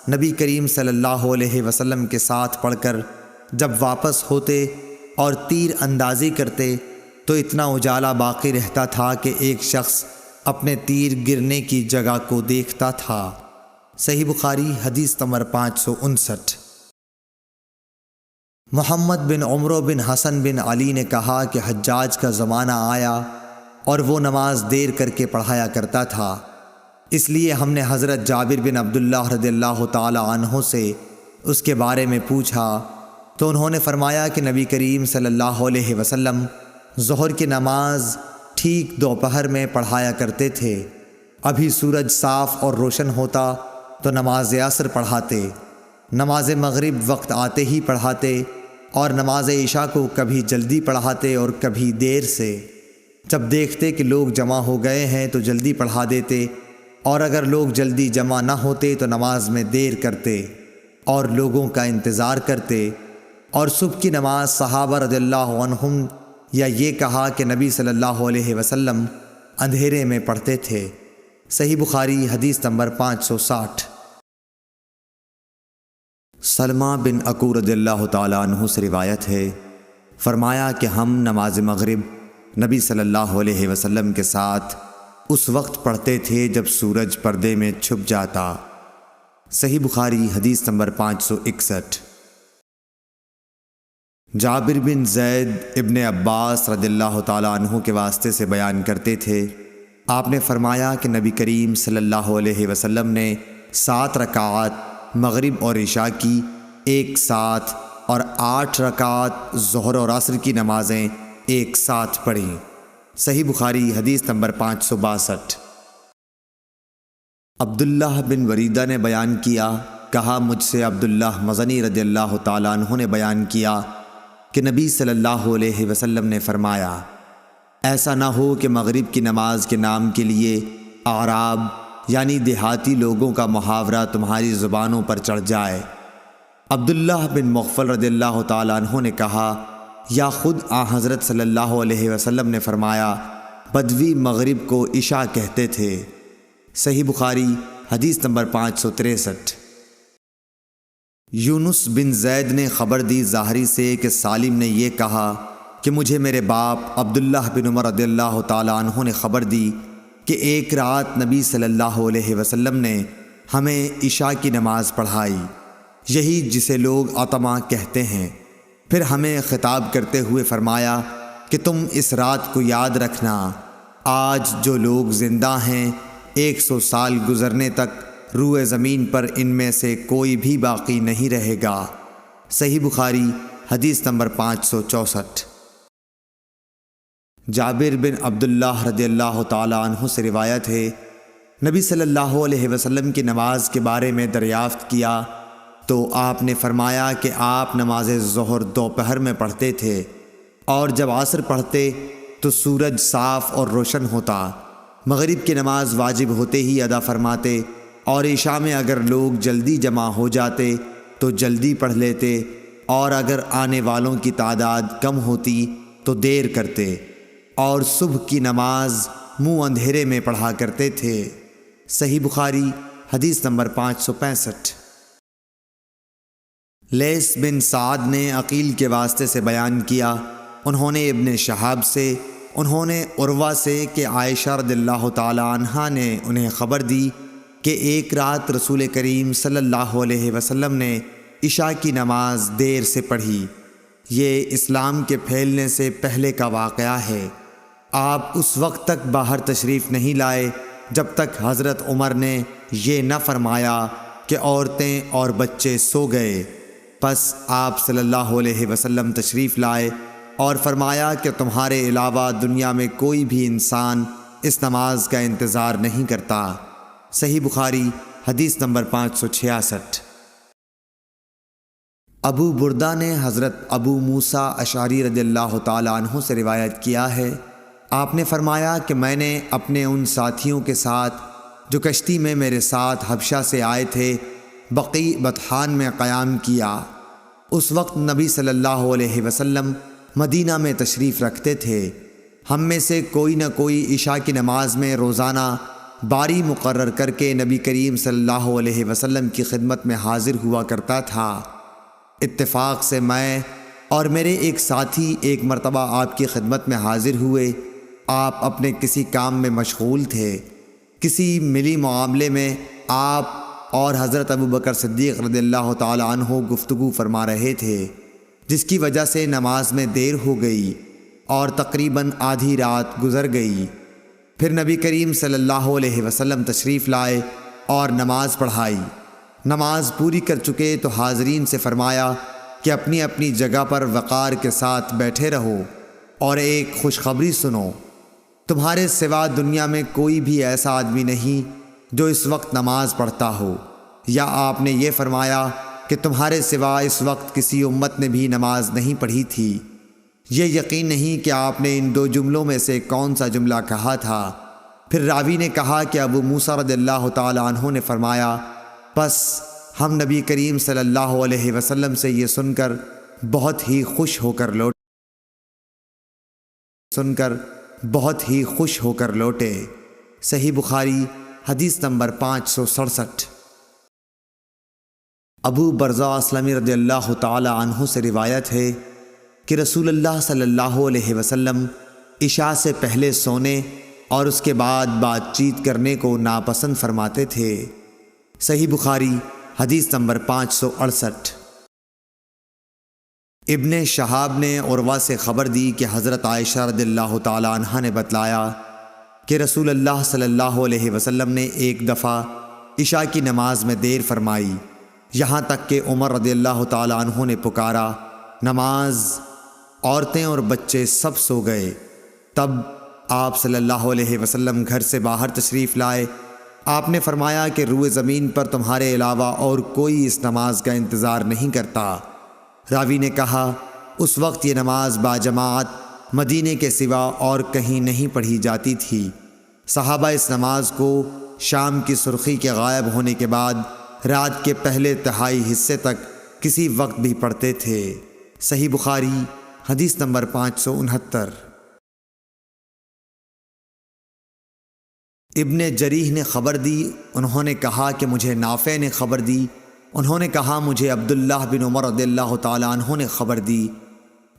نبی کریم صلی اللہ علیہ وسلم کے ساتھ پڑھ کر جب واپس ہوتے اور تیر اندازی کرتے تو اتنا اجالا باقی رہتا تھا کہ ایک شخص اپنے تیر گرنے کی جگہ کو دیکھتا تھا۔ صحیح بخاری حدیث نمبر 559۔ محمد بن عمرو بن حسن بن علی نے کہا کہ حجاج کا زمانہ آیا اور وہ نماز دیر کر کے پڑھایا کرتا تھا، اس لیے ہم نے حضرت جابر بن عبداللہ رضی اللہ تعالی عنہ سے اس کے بارے میں پوچھا تو انہوں نے فرمایا کہ نبی کریم صلی اللہ علیہ وسلم ظہر کی نماز ٹھیک دوپہر میں پڑھایا کرتے تھے، ابھی سورج صاف اور روشن ہوتا تو نماز عصر پڑھاتے، نماز مغرب وقت آتے ہی پڑھاتے، اور نماز عشاء کو کبھی جلدی پڑھاتے اور کبھی دیر سے۔ جب دیکھتے کہ لوگ جمع ہو گئے ہیں تو جلدی پڑھا دیتے، اور اگر لوگ جلدی جمع نہ ہوتے تو نماز میں دیر کرتے اور لوگوں کا انتظار کرتے۔ اور صبح کی نماز صحابہ رضی اللہ عنہم یا یہ کہا کہ نبی صلی اللہ علیہ وسلم اندھیرے میں پڑھتے تھے۔ صحیح بخاری حدیث نمبر 560۔ سلمہ بن اکو رضی اللہ تعالیٰ عنہ سے روایت ہے، فرمایا کہ ہم نماز مغرب نبی صلی اللہ علیہ وسلم کے ساتھ اس وقت پڑھتے تھے جب سورج پردے میں چھپ جاتا۔ صحیح بخاری حدیث نمبر 561۔ جابر بن زید ابن عباس رضی اللہ تعالیٰ عنہ کے واسطے سے بیان کرتے تھے، آپ نے فرمایا کہ نبی کریم صلی اللہ علیہ وسلم نے 7 رکعات مغرب اور عشاء کی ایک ساتھ اور 8 رکعات ظہر اور عصر کی نمازیں ایک ساتھ پڑھیں۔ صحیح بخاری حدیث نمبر 562۔ عبداللہ بن وریدہ نے بیان کیا، کہا مجھ سے عبداللہ مزنی رضی اللہ تعالیٰ عنہ نے بیان کیا کہ نبی صلی اللہ علیہ وسلم نے فرمایا، ایسا نہ ہو کہ مغرب کی نماز کے نام کے لیے اعراب یعنی دیہاتی لوگوں کا محاورہ تمہاری زبانوں پر چڑھ جائے۔ عبداللہ بن مغفل رضی اللہ تعالیٰ عنہ نے کہا، یا خود حضرت صلی اللہ علیہ وسلم نے فرمایا، بدوی مغرب کو عشاء کہتے تھے۔ صحیح بخاری حدیث نمبر 563۔ یونس بن زید نے خبر دی ظاہری سے کہ سالم نے یہ کہا کہ مجھے میرے باپ عبداللہ بن عمر رضی اللہ تعالیٰ عنہ نے خبر دی کہ ایک رات نبی صلی اللہ علیہ وسلم نے ہمیں عشاء کی نماز پڑھائی، یہی جسے لوگ عتمہ کہتے ہیں۔ پھر ہمیں خطاب کرتے ہوئے فرمایا کہ تم اس رات کو یاد رکھنا، آج جو لوگ زندہ ہیں 100 سال گزرنے تک روئے زمین پر ان میں سے کوئی بھی باقی نہیں رہے گا۔ صحیح بخاری حدیث نمبر 564۔ جابر بن عبداللہ رضی اللہ تعالیٰ عنہ سے روایت ہے، نبی صلی اللہ علیہ وسلم کی نماز کے بارے میں دریافت کیا تو آپ نے فرمایا کہ آپ نماز ظہر دوپہر میں پڑھتے تھے، اور جب عصر پڑھتے تو سورج صاف اور روشن ہوتا، مغرب کی نماز واجب ہوتے ہی ادا فرماتے، اور عشاء میں اگر لوگ جلدی جمع ہو جاتے تو جلدی پڑھ لیتے، اور اگر آنے والوں کی تعداد کم ہوتی تو دیر کرتے، اور صبح کی نماز منہ اندھیرے میں پڑھا کرتے تھے۔ صحیح بخاری حدیث نمبر 565۔ لیث بن سعد نے عقیل کے واسطے سے بیان کیا، انہوں نے ابن شہاب سے، انہوں نے عروہ سے کہ عائشہ رضی اللہ تعالی عنہا نے انہیں خبر دی کہ ایک رات رسول کریم صلی اللہ علیہ وسلم نے عشاء کی نماز دیر سے پڑھی۔ یہ اسلام کے پھیلنے سے پہلے کا واقعہ ہے۔ آپ اس وقت تک باہر تشریف نہیں لائے جب تک حضرت عمر نے یہ نہ فرمایا کہ عورتیں اور بچے سو گئے۔ پس آپ صلی اللہ علیہ وسلم تشریف لائے اور فرمایا کہ تمہارے علاوہ دنیا میں کوئی بھی انسان اس نماز کا انتظار نہیں کرتا۔ صحیح بخاری حدیث نمبر 566۔ ابو بردہ نے حضرت ابو موسیٰ اشعری رضی اللہ تعالیٰ عنہ سے روایت کیا ہے، آپ نے فرمایا کہ میں نے اپنے ان ساتھیوں کے ساتھ جو کشتی میں میرے ساتھ حبشہ سے آئے تھے بقیع بطحان میں قیام کیا۔ اس وقت نبی صلی اللہ علیہ وسلم مدینہ میں تشریف رکھتے تھے۔ ہم میں سے کوئی نہ کوئی عشاء کی نماز میں روزانہ باری مقرر کر کے نبی کریم صلی اللہ علیہ وسلم کی خدمت میں حاضر ہوا کرتا تھا۔ اتفاق سے میں اور میرے ایک ساتھی ایک مرتبہ آپ کی خدمت میں حاضر ہوئے۔ آپ اپنے کسی کام میں مشغول تھے، کسی ملی معاملے میں آپ اور حضرت ابوبکر صدیق رضی اللہ تعالی عنہ گفتگو فرما رہے تھے، جس کی وجہ سے نماز میں دیر ہو گئی اور تقریباً آدھی رات گزر گئی۔ پھر نبی کریم صلی اللہ علیہ وسلم تشریف لائے اور نماز پڑھائی۔ نماز پوری کر چکے تو حاضرین سے فرمایا کہ اپنی اپنی جگہ پر وقار کے ساتھ بیٹھے رہو اور ایک خوشخبری سنو، تمہارے سوا دنیا میں کوئی بھی ایسا آدمی نہیں جو اس وقت نماز پڑھتا ہو، یا آپ نے یہ فرمایا کہ تمہارے سوا اس وقت کسی امت نے بھی نماز نہیں پڑھی تھی، یہ یقین نہیں کہ آپ نے ان دو جملوں میں سے کون سا جملہ کہا تھا۔ پھر راوی نے کہا کہ ابو موسیٰ رضی اللہ تعالی عنہ نے فرمایا، پس ہم نبی کریم صلی اللہ علیہ وسلم سے یہ سن کر بہت ہی خوش ہو کر لوٹے۔ صحیح بخاری حدیث نمبر 567۔ ابو برزہ اسلمی رضی اللہ تعالی عنہ سے روایت ہے کہ رسول اللہ صلی اللہ علیہ وسلم عشاء سے پہلے سونے اور اس کے بعد بات چیت کرنے کو ناپسند فرماتے تھے۔ صحیح بخاری حدیث نمبر 568۔ ابن شہاب نے عروہ سے خبر دی کہ حضرت عائشہ رضی اللہ تعالی عنہا نے بتلایا کہ رسول اللہ صلی اللہ علیہ وسلم نے ایک دفعہ عشاء کی نماز میں دیر فرمائی، یہاں تک کہ عمر رضی اللہ تعالی عنہ نے پکارا، نماز، عورتیں اور بچے سب سو گئے۔ تب آپ صلی اللہ علیہ وسلم گھر سے باہر تشریف لائے۔ آپ نے فرمایا کہ روئے زمین پر تمہارے علاوہ اور کوئی اس نماز کا انتظار نہیں کرتا۔ راوی نے کہا، اس وقت یہ نماز باجماعت مدینے کے سوا اور کہیں نہیں پڑھی جاتی تھی۔ صحابہ اس نماز کو شام کی سرخی کے غائب ہونے کے بعد رات کے پہلے تہائی حصے تک کسی وقت بھی پڑھتے تھے۔ صحیح بخاری حدیث نمبر 569۔ ابن جریح نے خبر دی، انہوں نے کہا کہ مجھے نافع نے خبر دی، انہوں نے کہا مجھے عبداللہ بن عمر رضی اللہ تعالی عنہ نے خبر دی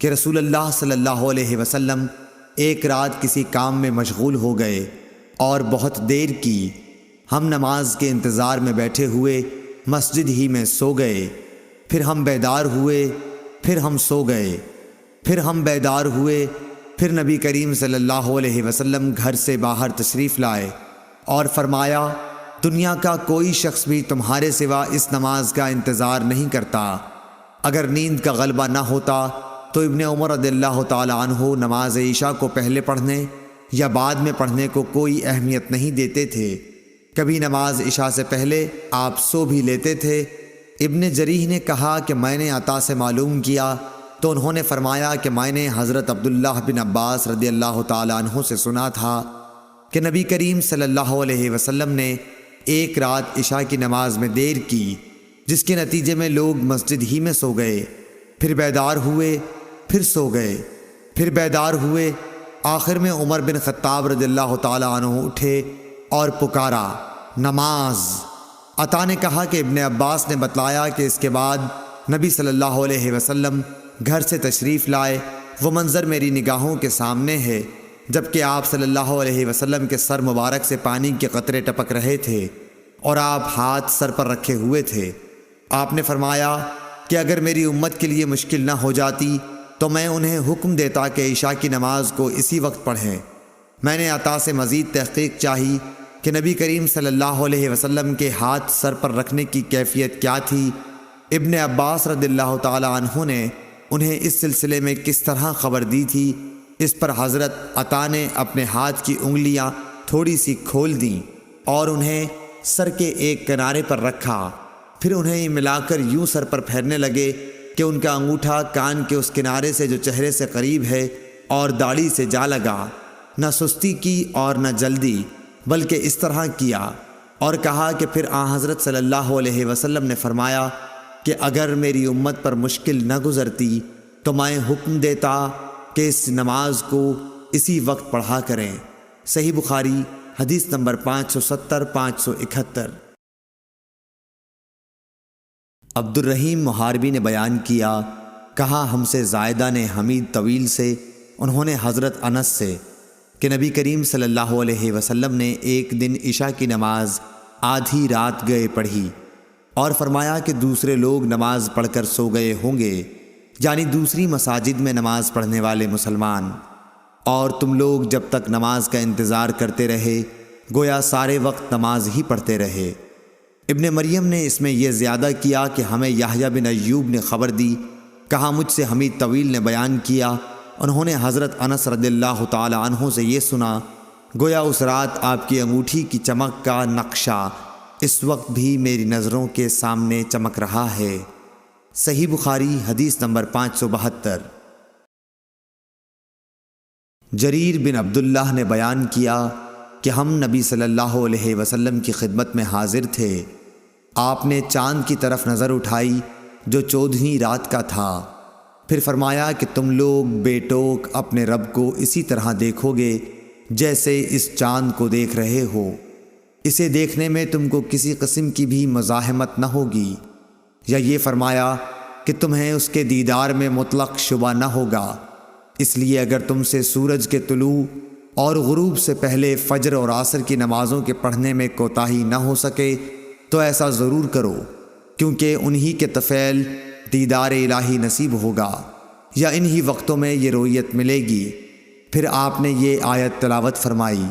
کہ رسول اللہ صلی اللہ علیہ وسلم ایک رات کسی کام میں مشغول ہو گئے اور بہت دیر کی۔ ہم نماز کے انتظار میں بیٹھے ہوئے مسجد ہی میں سو گئے، پھر ہم بیدار ہوئے، پھر ہم سو گئے، پھر ہم بیدار ہوئے، پھر نبی کریم صلی اللہ علیہ وسلم گھر سے باہر تشریف لائے اور فرمایا، دنیا کا کوئی شخص بھی تمہارے سوا اس نماز کا انتظار نہیں کرتا۔ اگر نیند کا غلبہ نہ ہوتا تو ابن عمر رضی اللہ تعالی عنہ نماز عشاء کو پہلے پڑھنے یا بعد میں پڑھنے کو کوئی اہمیت نہیں دیتے تھے۔ کبھی نماز عشاء سے پہلے آپ سو بھی لیتے تھے۔ ابن جریح نے کہا کہ میں نے عطا سے معلوم کیا تو انہوں نے فرمایا کہ میں نے حضرت عبداللہ بن عباس رضی اللہ تعالی عنہ سے سنا تھا کہ نبی کریم صلی اللہ علیہ وسلم نے ایک رات عشاء کی نماز میں دیر کی، جس کے نتیجے میں لوگ مسجد ہی میں سو گئے، پھر بیدار ہوئے، پھر سو گئے، پھر بیدار ہوئے، آخر میں عمر بن خطاب رضی اللہ تعالی عنہ اٹھے اور پکارا، نماز۔ عطا نے کہا کہ ابن عباس نے بتلایا کہ اس کے بعد نبی صلی اللہ علیہ وسلم گھر سے تشریف لائے۔ وہ منظر میری نگاہوں کے سامنے ہے جبکہ آپ صلی اللہ علیہ وسلم کے سر مبارک سے پانی کے قطرے ٹپک رہے تھے اور آپ ہاتھ سر پر رکھے ہوئے تھے۔ آپ نے فرمایا کہ اگر میری امت کے لیے مشکل نہ ہو جاتی تو میں انہیں حکم دیتا کہ عشاء کی نماز کو اسی وقت پڑھیں۔ میں نے عطا سے مزید تحقیق چاہی کہ نبی کریم صلی اللہ علیہ وسلم کے ہاتھ سر پر رکھنے کی کیفیت کیا تھی۔ ابن عباس رضی اللہ تعالی عنہ نے انہیں اس سلسلے میں کس طرح خبر دی تھی، اس پر حضرت عطا نے اپنے ہاتھ کی انگلیاں تھوڑی سی کھول دیں اور انہیں سر کے ایک کنارے پر رکھا، پھر انہیں ملا کر یوں سر پر پھیرنے لگے کہ ان کا انگوٹھا کان کے اس کنارے سے جو چہرے سے قریب ہے اور داڑھی سے جا لگا۔ نہ سستی کی اور نہ جلدی، بلکہ اس طرح کیا، اور کہا کہ پھر حضرت صلی اللہ علیہ وسلم نے فرمایا کہ اگر میری امت پر مشکل نہ گزرتی تو میں حکم دیتا کہ اس نماز کو اسی وقت پڑھا کریں۔ صحیح بخاری حدیث نمبر 570 571۔ عبد الرحیم محاربی نے بیان کیا، کہا ہم سے زائدہ نے حمید طویل سے، انہوں نے حضرت انس سے کہ نبی کریم صلی اللہ علیہ وسلم نے ایک دن عشاء کی نماز آدھی رات گئے پڑھی اور فرمایا کہ دوسرے لوگ نماز پڑھ کر سو گئے ہوں گے، یعنی دوسری مساجد میں نماز پڑھنے والے مسلمان، اور تم لوگ جب تک نماز کا انتظار کرتے رہے گویا سارے وقت نماز ہی پڑھتے رہے۔ ابن مریم نے اس میں یہ زیادہ کیا کہ ہمیں یحییٰ بن ایوب نے خبر دی، کہا مجھ سے حمید طویل نے بیان کیا، انہوں نے حضرت انس رضی اللہ تعالی عنہ سے یہ سنا، گویا اس رات آپ کی انگوٹھی کی چمک کا نقشہ اس وقت بھی میری نظروں کے سامنے چمک رہا ہے۔ صحیح بخاری حدیث نمبر 572۔ جریر بن عبداللہ نے بیان کیا کہ ہم نبی صلی اللہ علیہ وسلم کی خدمت میں حاضر تھے۔ آپ نے چاند کی طرف نظر اٹھائی جو 14ویں رات کا تھا، پھر فرمایا کہ تم لوگ بے ٹوک اپنے رب کو اسی طرح دیکھو گے جیسے اس چاند کو دیکھ رہے ہو۔ اسے دیکھنے میں تم کو کسی قسم کی بھی مزاحمت نہ ہوگی، یا یہ فرمایا کہ تمہیں اس کے دیدار میں مطلق شبہ نہ ہوگا۔ اس لیے اگر تم سے سورج کے طلوع اور غروب سے پہلے فجر اور عصر کی نمازوں کے پڑھنے میں کوتاہی نہ ہو سکے تو ایسا ضرور کرو، کیونکہ انہی کے طفیل دیدار الہی نصیب ہوگا، یا انہی وقتوں میں یہ رویت ملے گی۔ پھر آپ نے یہ آیت تلاوت فرمائی،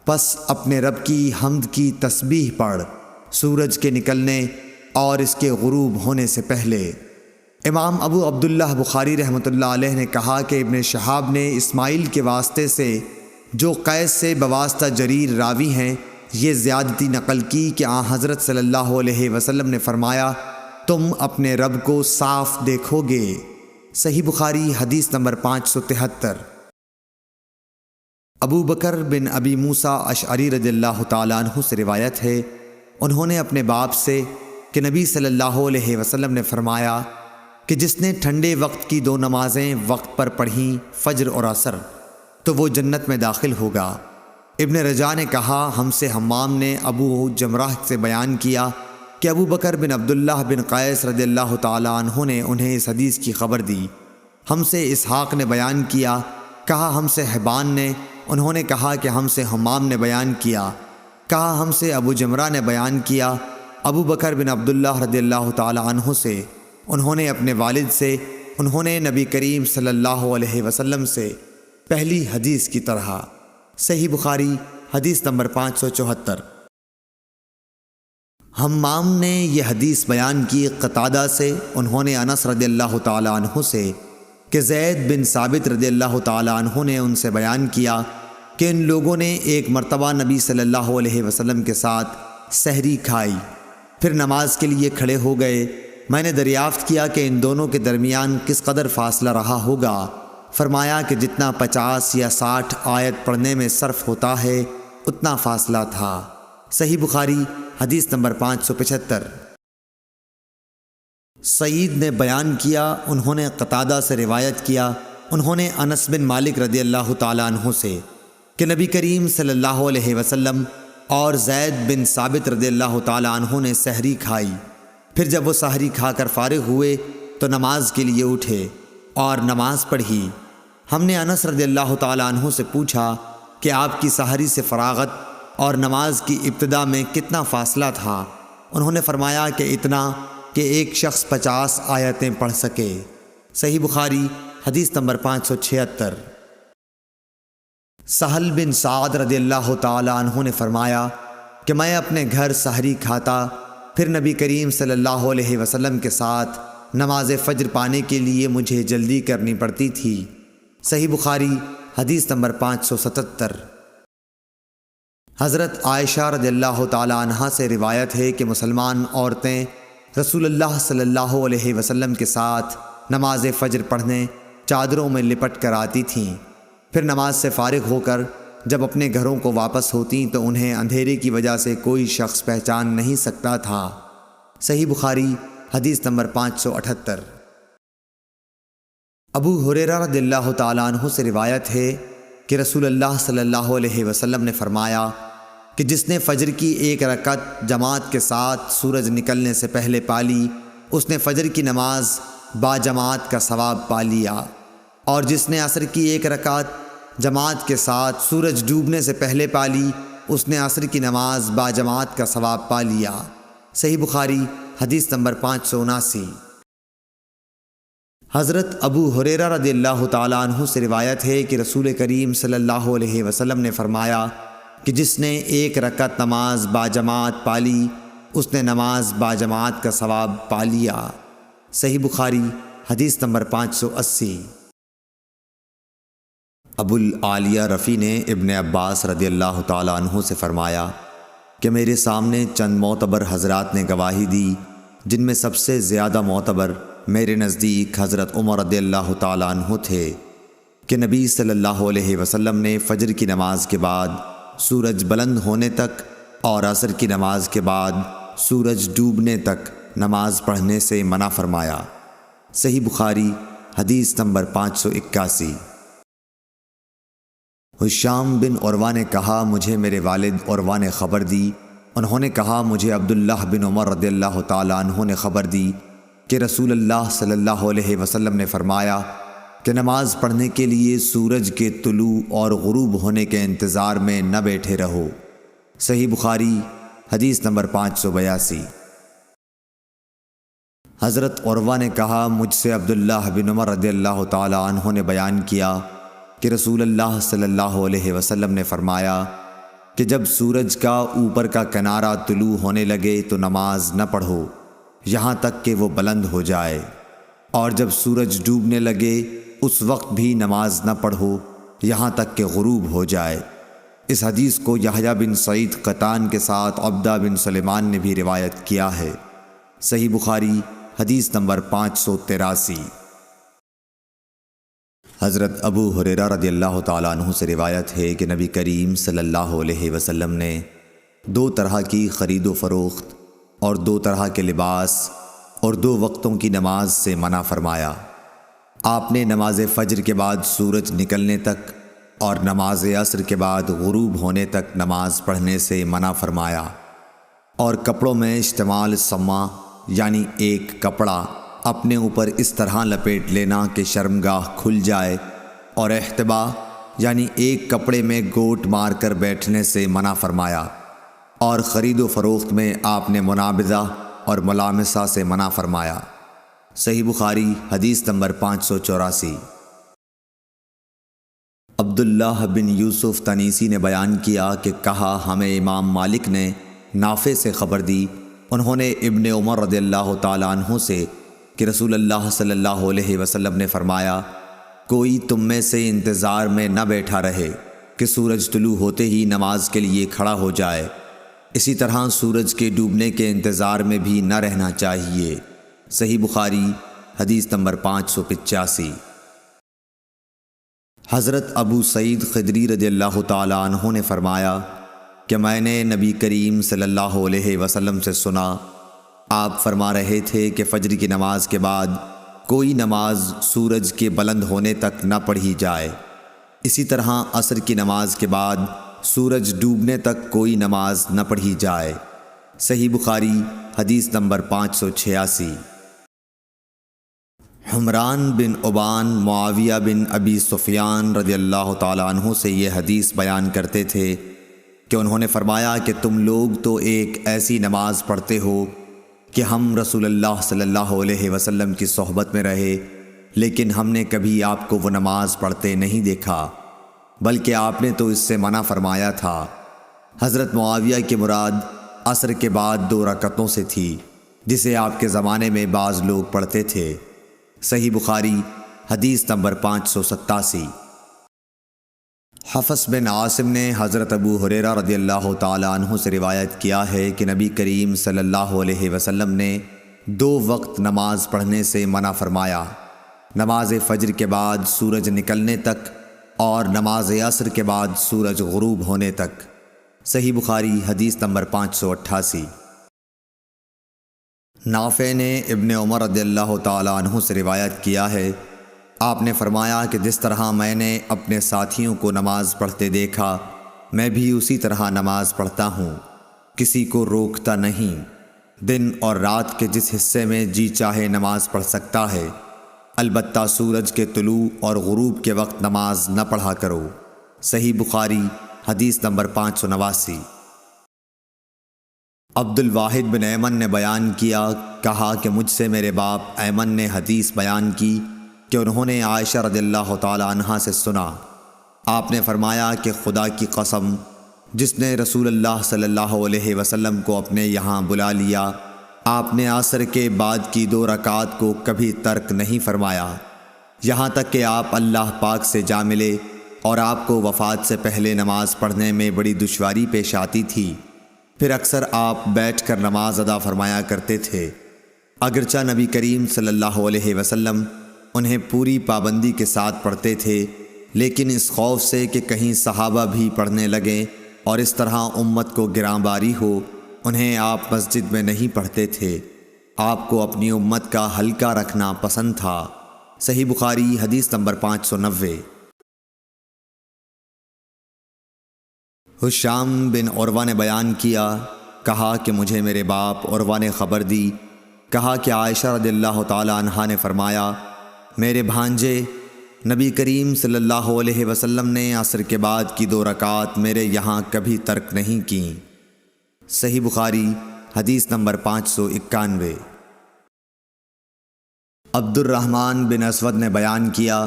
پس اپنے رب کی حمد کی تسبیح پڑھ سورج کے نکلنے اور اس کے غروب ہونے سے پہلے۔ امام ابو عبداللہ بخاری رحمۃ اللہ علیہ نے کہا کہ ابن شہاب نے اسماعیل کے واسطے سے جو قیس سے بواسطہ جریر راوی ہیں یہ زیادتی نقل کی کہ آن حضرت صلی اللہ علیہ وسلم نے فرمایا تم اپنے رب کو صاف دیکھو گے۔ صحیح بخاری حدیث نمبر 573۔ ابو بکر بن ابی موسیٰ اشعری رضی اللہ تعالیٰ عنہ سے روایت ہے، انہوں نے اپنے باپ سے کہ نبی صلی اللہ علیہ وسلم نے فرمایا کہ جس نے ٹھنڈے وقت کی 2 نمازیں وقت پر پڑھیں فجر اور عصر تو وہ جنت میں داخل ہوگا۔ ابن رجاء نے کہا ہم سے حمام نے ابو جمرہ سے بیان کیا کہ ابو بکر بن عبداللہ بن قیس رضی اللہ تعالیٰ عنہ نے انہیں اس حدیث کی خبر دی۔ ہم سے اسحاق نے بیان کیا، کہا ہم سے حبان نے، انہوں نے کہا کہ ہم سے حمام نے بیان کیا، کہا ہم سے ابو جمرہ نے بیان کیا ابو بکر بن عبداللہ رضی اللہ تعالیٰ عنہ سے، انہوں نے اپنے والد سے، انہوں نے نبی کریم صلی اللہ علیہ وسلم سے پہلی حدیث کی طرح۔ صحیح بخاری حدیث نمبر 574۔ حمام نے یہ حدیث بیان کی قتادہ سے، انہوں نے انس رضی اللہ تعالیٰ عنہ سے کہ زید بن ثابت رضی اللہ تعالیٰ عنہ نے ان سے بیان کیا کہ ان لوگوں نے ایک مرتبہ نبی صلی اللہ علیہ وسلم کے ساتھ سحری کھائی، پھر نماز کے لیے کھڑے ہو گئے۔ میں نے دریافت کیا کہ ان دونوں کے درمیان کس قدر فاصلہ رہا ہوگا، فرمایا کہ جتنا 50 یا 60 آیت پڑھنے میں صرف ہوتا ہے اتنا فاصلہ تھا۔ صحیح بخاری حدیث نمبر 575۔ سعید نے بیان کیا، انہوں نے قتادہ سے روایت کیا، انہوں نے انس بن مالک رضی اللہ تعالیٰ عنہ سے کہ نبی کریم صلی اللہ علیہ وسلم اور زید بن ثابت رضی اللہ تعالیٰ عنہ نے سحری کھائی، پھر جب وہ سحری کھا کر فارغ ہوئے تو نماز کے لیے اٹھے اور نماز پڑھی۔ ہم نے انس رضی اللہ تعالیٰ عنہ سے پوچھا کہ آپ کی سحری سے فراغت اور نماز کی ابتدا میں کتنا فاصلہ تھا؟ انہوں نے فرمایا کہ اتنا کہ ایک شخص 50 آیتیں پڑھ سکے۔ صحیح بخاری حدیث نمبر 576۔ سہل بن سعد رضی اللہ تعالیٰ عنہ نے فرمایا کہ میں اپنے گھر سحری کھاتا، پھر نبی کریم صلی اللہ علیہ وسلم کے ساتھ نماز فجر پانے کے لیے مجھے جلدی کرنی پڑتی تھی۔ صحیح بخاری حدیث نمبر 577۔ حضرت عائشہ رضی اللہ تعالیٰ عنہا سے روایت ہے کہ مسلمان عورتیں رسول اللہ صلی اللہ علیہ وسلم کے ساتھ نماز فجر پڑھنے چادروں میں لپٹ کر آتی تھیں، پھر نماز سے فارغ ہو کر جب اپنے گھروں کو واپس ہوتیں تو انہیں اندھیرے کی وجہ سے کوئی شخص پہچان نہیں سکتا تھا۔ صحیح بخاری حدیث نمبر 578۔ ابو ہریرہ رضی اللہ تعالیٰ عنہ سے روایت ہے کہ رسول اللہ صلی اللہ علیہ وسلم نے فرمایا کہ جس نے فجر کی 1 رکعت جماعت کے ساتھ سورج نکلنے سے پہلے پالی اس نے فجر کی نماز با جماعت کا ثواب پا لیا، اور جس نے عصر کی 1 رکعت جماعت کے ساتھ سورج ڈوبنے سے پہلے پالی اس نے عصر کی نماز با جماعت کا ثواب پا لیا۔ صحیح بخاری حدیث نمبر 579۔ حضرت ابو ہریرہ رضی اللہ تعالیٰ عنہ سے روایت ہے کہ رسول کریم صلی اللہ علیہ وسلم نے فرمایا کہ جس نے 1 رکعت نماز با جماعت پالی اس نے نماز با جماعت کا ثواب پا لیا۔ صحیح بخاری حدیث نمبر 580۔ ابو العالیہ رفیع نے ابن عباس رضی اللہ تعالیٰ عنہ سے فرمایا کہ میرے سامنے چند معتبر حضرات نے گواہی دی، جن میں سب سے زیادہ معتبر میرے نزدیک حضرت عمر رضی اللہ تعالیٰ عنہ تھے۔ کہ نبی صلی اللہ علیہ وسلم نے فجر کی نماز کے بعد سورج بلند ہونے تک اور عصر کی نماز کے بعد سورج ڈوبنے تک نماز پڑھنے سے منع فرمایا۔ صحیح بخاری حدیث نمبر 581۔ ہشام بن عروہ نے کہا مجھے میرے والد عروہ نے خبر دی، انہوں نے کہا مجھے عبداللہ بن عمر رضی اللہ تعالیٰ عنہ نے خبر دی کہ رسول اللہ صلی اللہ علیہ وسلم نے فرمایا کہ نماز پڑھنے کے لیے سورج کے طلوع اور غروب ہونے کے انتظار میں نہ بیٹھے رہو۔ صحیح بخاری حدیث نمبر 582۔ حضرت عروہ نے کہا مجھ سے عبداللہ بن عمر رضی اللہ تعالیٰ عنہ نے بیان کیا کہ رسول اللہ صلی اللہ علیہ وسلم نے فرمایا کہ جب سورج کا اوپر کا کنارہ طلوع ہونے لگے تو نماز نہ پڑھو یہاں تک کہ وہ بلند ہو جائے، اور جب سورج ڈوبنے لگے اس وقت بھی نماز نہ پڑھو یہاں تک کہ غروب ہو جائے۔ اس حدیث کو یحییٰ بن سعید قطان کے ساتھ عبدہ بن سلیمان نے بھی روایت کیا ہے۔ صحیح بخاری حدیث نمبر 583۔ حضرت ابو ہریرہ رضی اللہ تعالیٰ عنہ سے روایت ہے کہ نبی کریم صلی اللہ علیہ وسلم نے 2 طرح کی خرید و فروخت اور 2 طرح کے لباس اور 2 وقتوں کی نماز سے منع فرمایا۔ آپ نے نماز فجر کے بعد سورج نکلنے تک اور نماز عصر کے بعد غروب ہونے تک نماز پڑھنے سے منع فرمایا، اور کپڑوں میں اشتمال سما یعنی ایک کپڑا اپنے اوپر اس طرح لپیٹ لینا کہ شرمگاہ کھل جائے، اور احتبا یعنی ایک کپڑے میں گوٹ مار کر بیٹھنے سے منع فرمایا، اور خرید و فروخت میں آپ نے منابضہ اور ملامسہ سے منع فرمایا۔ صحیح بخاری حدیث نمبر 584۔ عبداللہ بن یوسف تنیسی نے بیان کیا کہ کہا ہمیں امام مالک نے نافع سے خبر دی، انہوں نے ابن عمر رضی اللہ تعالیٰ عنہ سے کہ رسول اللہ صلی اللہ علیہ وسلم نے فرمایا کوئی تم میں سے انتظار میں نہ بیٹھا رہے کہ سورج طلوع ہوتے ہی نماز کے لیے کھڑا ہو جائے، اسی طرح سورج کے ڈوبنے کے انتظار میں بھی نہ رہنا چاہیے۔ صحیح بخاری حدیث نمبر 585۔ حضرت ابو سعید خدری رضی اللہ تعالیٰ عنہ نے فرمایا کہ میں نے نبی کریم صلی اللہ علیہ وسلم سے سنا، آپ فرما رہے تھے کہ فجر کی نماز کے بعد کوئی نماز سورج کے بلند ہونے تک نہ پڑھی جائے، اسی طرح عصر کی نماز کے بعد سورج ڈوبنے تک کوئی نماز نہ پڑھی جائے۔ صحیح بخاری حدیث نمبر 586۔ حمران بن عبان معاویہ بن ابی سفیان رضی اللہ تعالیٰ عنہ سے یہ حدیث بیان کرتے تھے کہ انہوں نے فرمایا کہ تم لوگ تو ایک ایسی نماز پڑھتے ہو کہ ہم رسول اللہ صلی اللہ علیہ وسلم کی صحبت میں رہے، لیکن ہم نے کبھی آپ کو وہ نماز پڑھتے نہیں دیکھا، بلکہ آپ نے تو اس سے منع فرمایا تھا۔ حضرت معاویہ کی مراد عصر کے بعد 2 رکعتوں سے تھی، جسے آپ کے زمانے میں بعض لوگ پڑھتے تھے۔ صحیح بخاری حدیث نمبر 587۔ حفص بن عاصم نے حضرت ابو ہریرہ رضی اللہ تعالیٰ عنہ سے روایت کیا ہے کہ نبی کریم صلی اللہ علیہ وسلم نے 2 وقت نماز پڑھنے سے منع فرمایا، نماز فجر کے بعد سورج نکلنے تک اور نماز عصر کے بعد سورج غروب ہونے تک۔ صحیح بخاری حدیث نمبر 588۔ نافع نے ابن عمر رضی اللہ تعالیٰ عنہ سے روایت کیا ہے، آپ نے فرمایا کہ جس طرح میں نے اپنے ساتھیوں کو نماز پڑھتے دیکھا میں بھی اسی طرح نماز پڑھتا ہوں، کسی کو روکتا نہیں، دن اور رات کے جس حصے میں جی چاہے نماز پڑھ سکتا ہے، البتہ سورج کے طلوع اور غروب کے وقت نماز نہ پڑھا کرو۔ صحیح بخاری حدیث نمبر 589۔ عبد الواحد بن ایمن نے بیان کیا، کہا کہ مجھ سے میرے باپ ایمن نے حدیث بیان کی کہ انہوں نے عائشہ رضی اللہ تعالی عنہا سے سنا، آپ نے فرمایا کہ خدا کی قسم جس نے رسول اللہ صلی اللہ علیہ وسلم کو اپنے یہاں بلا لیا، آپ نے عصر کے بعد کی 2 رکعات کو کبھی ترک نہیں فرمایا، یہاں تک کہ آپ اللہ پاک سے جا ملے اور آپ کو وفات سے پہلے نماز پڑھنے میں بڑی دشواری پیش آتی تھی، پھر اکثر آپ بیٹھ کر نماز ادا فرمایا کرتے تھے، اگرچہ نبی کریم صلی اللہ علیہ وسلم انہیں پوری پابندی کے ساتھ پڑھتے تھے، لیکن اس خوف سے کہ کہیں صحابہ بھی پڑھنے لگیں اور اس طرح امت کو گراں باری ہو، انہیں آپ مسجد میں نہیں پڑھتے تھے۔ آپ کو اپنی امت کا ہلکا رکھنا پسند تھا۔ صحیح بخاری حدیث نمبر 590۔ ہشام بن عروہ نے بیان کیا، کہا کہ مجھے میرے باپ عروہ نے خبر دی، کہا کہ عائشہ رضی اللہ تعالی عنہا نے فرمایا، میرے بھانجے نبی کریم صلی اللہ علیہ وسلم نے عصر کے بعد کی 2 رکعات میرے یہاں کبھی ترک نہیں کیں۔ صحیح بخاری حدیث نمبر 591۔ عبد الرحمن بن اسود نے بیان کیا،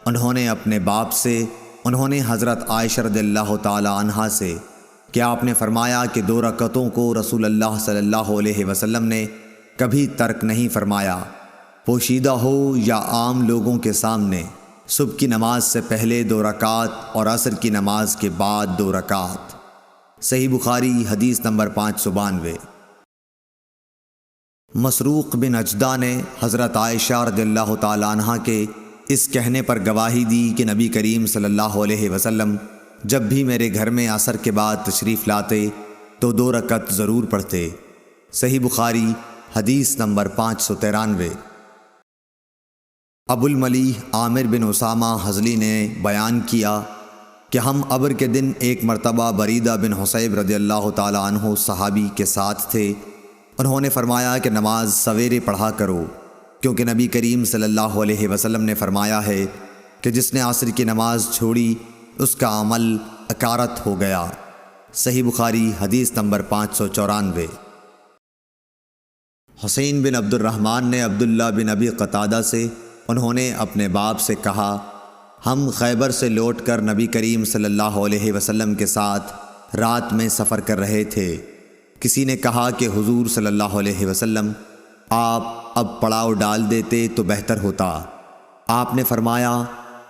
انہوں نے اپنے باپ سے، انہوں نے حضرت عائشہ رضی اللہ تعالی عنہا سے کہ آپ نے فرمایا کہ 2 رکعتوں کو رسول اللہ صلی اللہ علیہ وسلم نے کبھی ترک نہیں فرمایا، پوشیدہ ہو یا عام لوگوں کے سامنے، صبح کی نماز سے پہلے 2 رکعات اور عصر کی نماز کے بعد 2 رکعات۔ صحیح بخاری حدیث نمبر 592۔ مسروق بن اجدہ نے حضرت عائشہ رضی اللہ تعالی عنہا کے اس کہنے پر گواہی دی کہ نبی کریم صلی اللہ علیہ وسلم جب بھی میرے گھر میں عصر کے بعد تشریف لاتے تو 2 رکعت ضرور پڑھتے۔ صحیح بخاری حدیث نمبر 593۔ ابو الملیح عامر بن اسامہ حضلی نے بیان کیا کہ ہم ابر کے دن ایک مرتبہ بریدہ بن حصیب رضی اللہ تعالی عنہ صحابی کے ساتھ تھے۔ انہوں نے فرمایا کہ نماز سویرے پڑھا کرو، کیونکہ نبی کریم صلی اللہ علیہ وسلم نے فرمایا ہے کہ جس نے عصر کی نماز چھوڑی اس کا عمل اکارت ہو گیا۔ صحیح بخاری حدیث نمبر 594۔ حسین بن عبد الرحمن نے عبداللہ بن ابی قتادہ سے، انہوں نے اپنے باپ سے کہا، ہم خیبر سے لوٹ کر نبی کریم صلی اللہ علیہ وسلم کے ساتھ رات میں سفر کر رہے تھے۔ کسی نے کہا کہ حضور صلی اللہ علیہ وسلم آپ اب پڑاؤ ڈال دیتے تو بہتر ہوتا۔ آپ نے فرمایا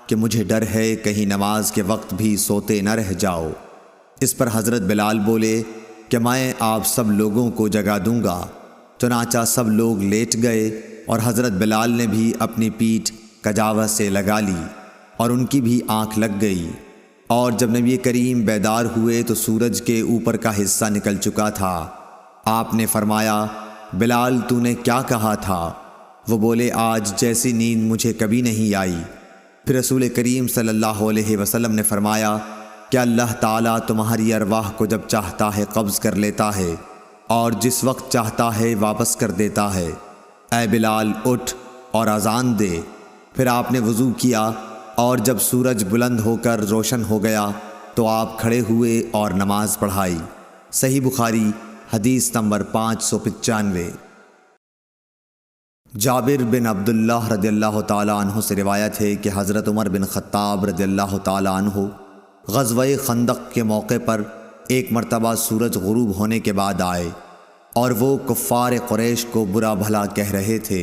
کہ مجھے ڈر ہے کہیں نماز کے وقت بھی سوتے نہ رہ جاؤ۔ اس پر حضرت بلال بولے کہ میں آپ سب لوگوں کو جگا دوں گا۔ چنانچہ سب لوگ لیٹ گئے اور حضرت بلال نے بھی اپنی پیٹھ کجاوہ سے لگا لی اور ان کی بھی آنکھ لگ گئی، اور جب نبی کریم بیدار ہوئے تو سورج کے اوپر کا حصہ نکل چکا تھا۔ آپ نے فرمایا، بلال تو نے کیا کہا تھا؟ وہ بولے، آج جیسی نیند مجھے کبھی نہیں آئی۔ پھر رسول کریم صلی اللہ علیہ وسلم نے فرمایا کہ اللہ تعالیٰ تمہاری ارواح کو جب چاہتا ہے قبض کر لیتا ہے اور جس وقت چاہتا ہے واپس کر دیتا ہے۔ اے بلال اٹھ اور اذان دے۔ پھر آپ نے وضو کیا اور جب سورج بلند ہو کر روشن ہو گیا تو آپ کھڑے ہوئے اور نماز پڑھائی۔ صحیح بخاری حدیث نمبر 595۔ جابر بن عبداللہ رضی اللہ تعالی عنہ سے روایت ہے کہ حضرت عمر بن خطاب رضی اللہ تعالی عنہ غزوہ خندق کے موقع پر ایک مرتبہ سورج غروب ہونے کے بعد آئے اور وہ کفار قریش کو برا بھلا کہہ رہے تھے،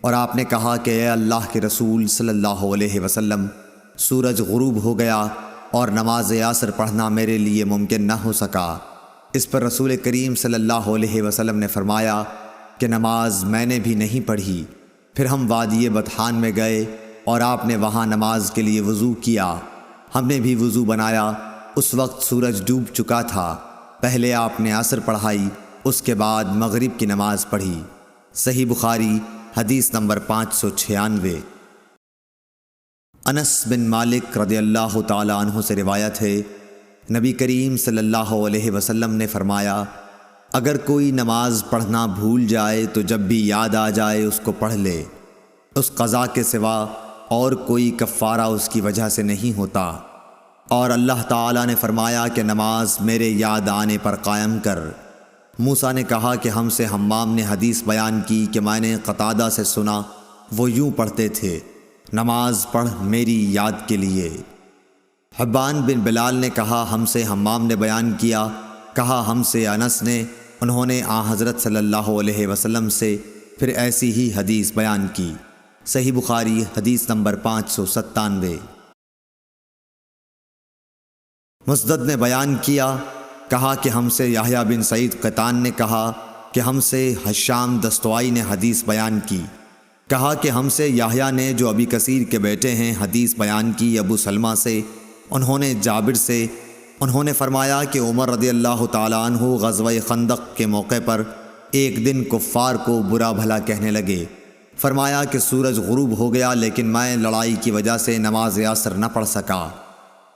اور آپ نے کہا کہ اے اللہ کے رسول صلی اللہ علیہ وسلم، سورج غروب ہو گیا اور نماز عصر پڑھنا میرے لیے ممکن نہ ہو سکا۔ اس پر رسول کریم صلی اللہ علیہ وسلم نے فرمایا کہ نماز میں نے بھی نہیں پڑھی۔ پھر ہم وادی بطحان میں گئے اور آپ نے وہاں نماز کے لیے وضو کیا۔ ہم نے بھی وضو بنایا۔ اس وقت سورج ڈوب چکا تھا۔ پہلے آپ نے عصر پڑھائی، اس کے بعد مغرب کی نماز پڑھی۔ صحیح بخاری حدیث نمبر 596۔ انس بن مالک رضی اللہ تعالی عنہ سے روایت ہے، نبی کریم صلی اللہ علیہ وسلم نے فرمایا، اگر کوئی نماز پڑھنا بھول جائے تو جب بھی یاد آ جائے اس کو پڑھ لے، اس قضا کے سوا اور کوئی کفارہ اس کی وجہ سے نہیں ہوتا۔ اور اللہ تعالیٰ نے فرمایا کہ نماز میرے یاد آنے پر قائم کر۔ موسیٰ نے کہا کہ ہم سے حمام نے حدیث بیان کی کہ میں نے قتادہ سے سنا، وہ یوں پڑھتے تھے، نماز پڑھ میری یاد کے لیے۔ حبان بن بلال نے کہا ہم سے حمام نے بیان کیا، کہا ہم سے انس نے، انہوں نے حضرت صلی اللہ علیہ وسلم سے پھر ایسی ہی حدیث بیان کی۔ صحیح بخاری حدیث نمبر 597۔ مسدد نے بیان کیا، کہا کہ ہم سے یحییٰ بن سعید قطان نے کہا کہ ہم سے ہشام دستوائی نے حدیث بیان کی، کہا کہ ہم سے یحییٰ نے جو ابی کثیر کے بیٹے ہیں حدیث بیان کی ابو سلمہ سے، انہوں نے جابر سے، انہوں نے فرمایا کہ عمر رضی اللہ تعالیٰ عنہ غزوہ خندق کے موقع پر ایک دن کفار کو برا بھلا کہنے لگے۔ فرمایا کہ سورج غروب ہو گیا لیکن میں لڑائی کی وجہ سے نماز عصر نہ پڑھ سکا۔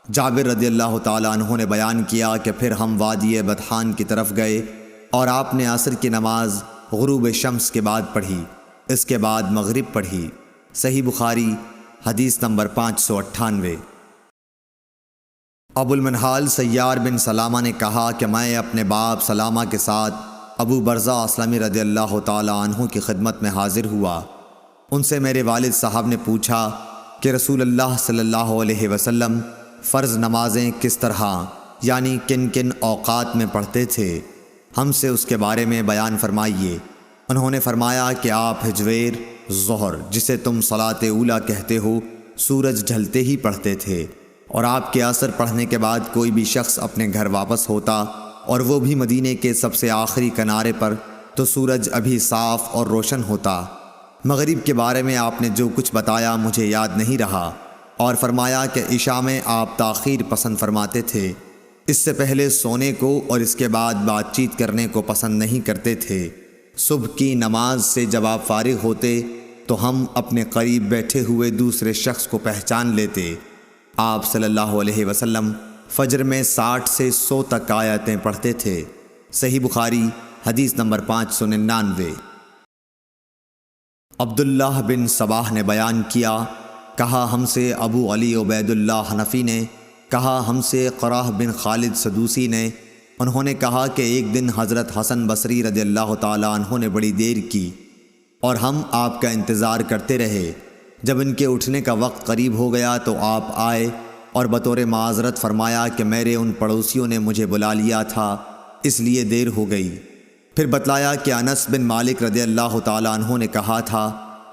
جابر رضی اللہ تعالیٰ عنہ نے بیان کیا کہ پھر ہم وادی بطحان کی طرف گئے اور آپ نے عصر کی نماز غروب شمس کے بعد پڑھی، اس کے بعد مغرب پڑھی۔ صحیح بخاری حدیث نمبر 598۔ ابو المنہال سیار بن سلامہ نے کہا کہ میں اپنے باپ سلامہ کے ساتھ ابو برزہ اسلمی رضی اللہ تعالیٰ عنہ کی خدمت میں حاضر ہوا۔ ان سے میرے والد صاحب نے پوچھا کہ رسول اللہ صلی اللہ علیہ وسلم فرض نمازیں کس طرح یعنی کن کن اوقات میں پڑھتے تھے، ہم سے اس کے بارے میں بیان فرمائیے۔ انہوں نے فرمایا کہ آپ ہجویر ظہر، جسے تم صلاۃ اولیٰ کہتے ہو، سورج ڈھلتے ہی پڑھتے تھے، اور آپ کے عصر پڑھنے کے بعد کوئی بھی شخص اپنے گھر واپس ہوتا اور وہ بھی مدینے کے سب سے آخری کنارے پر تو سورج ابھی صاف اور روشن ہوتا۔ مغرب کے بارے میں آپ نے جو کچھ بتایا مجھے یاد نہیں رہا، اور فرمایا کہ عشاء میں آپ تاخیر پسند فرماتے تھے، اس سے پہلے سونے کو اور اس کے بعد بات چیت کرنے کو پسند نہیں کرتے تھے۔ صبح کی نماز سے جب آپ فارغ ہوتے تو ہم اپنے قریب بیٹھے ہوئے دوسرے شخص کو پہچان لیتے۔ آپ صلی اللہ علیہ وسلم فجر میں 60 سے 100 تک آیتیں پڑھتے تھے۔ صحیح بخاری حدیث نمبر 599۔ عبداللہ بن صباح نے بیان کیا، کہا ہم سے ابو علی عبید اللہ حنفی نے، کہا ہم سے قراہ بن خالد سدوسی نے، انہوں نے کہا کہ ایک دن حضرت حسن بصری رضی اللہ تعالیٰ عنہ نے بڑی دیر کی اور ہم آپ کا انتظار کرتے رہے۔ جب ان کے اٹھنے کا وقت قریب ہو گیا تو آپ آئے اور بطور معذرت فرمایا کہ میرے ان پڑوسیوں نے مجھے بلا لیا تھا اس لیے دیر ہو گئی۔ پھر بتلایا کہ انس بن مالک رضی اللہ تعالیٰ عنہ نے کہا تھا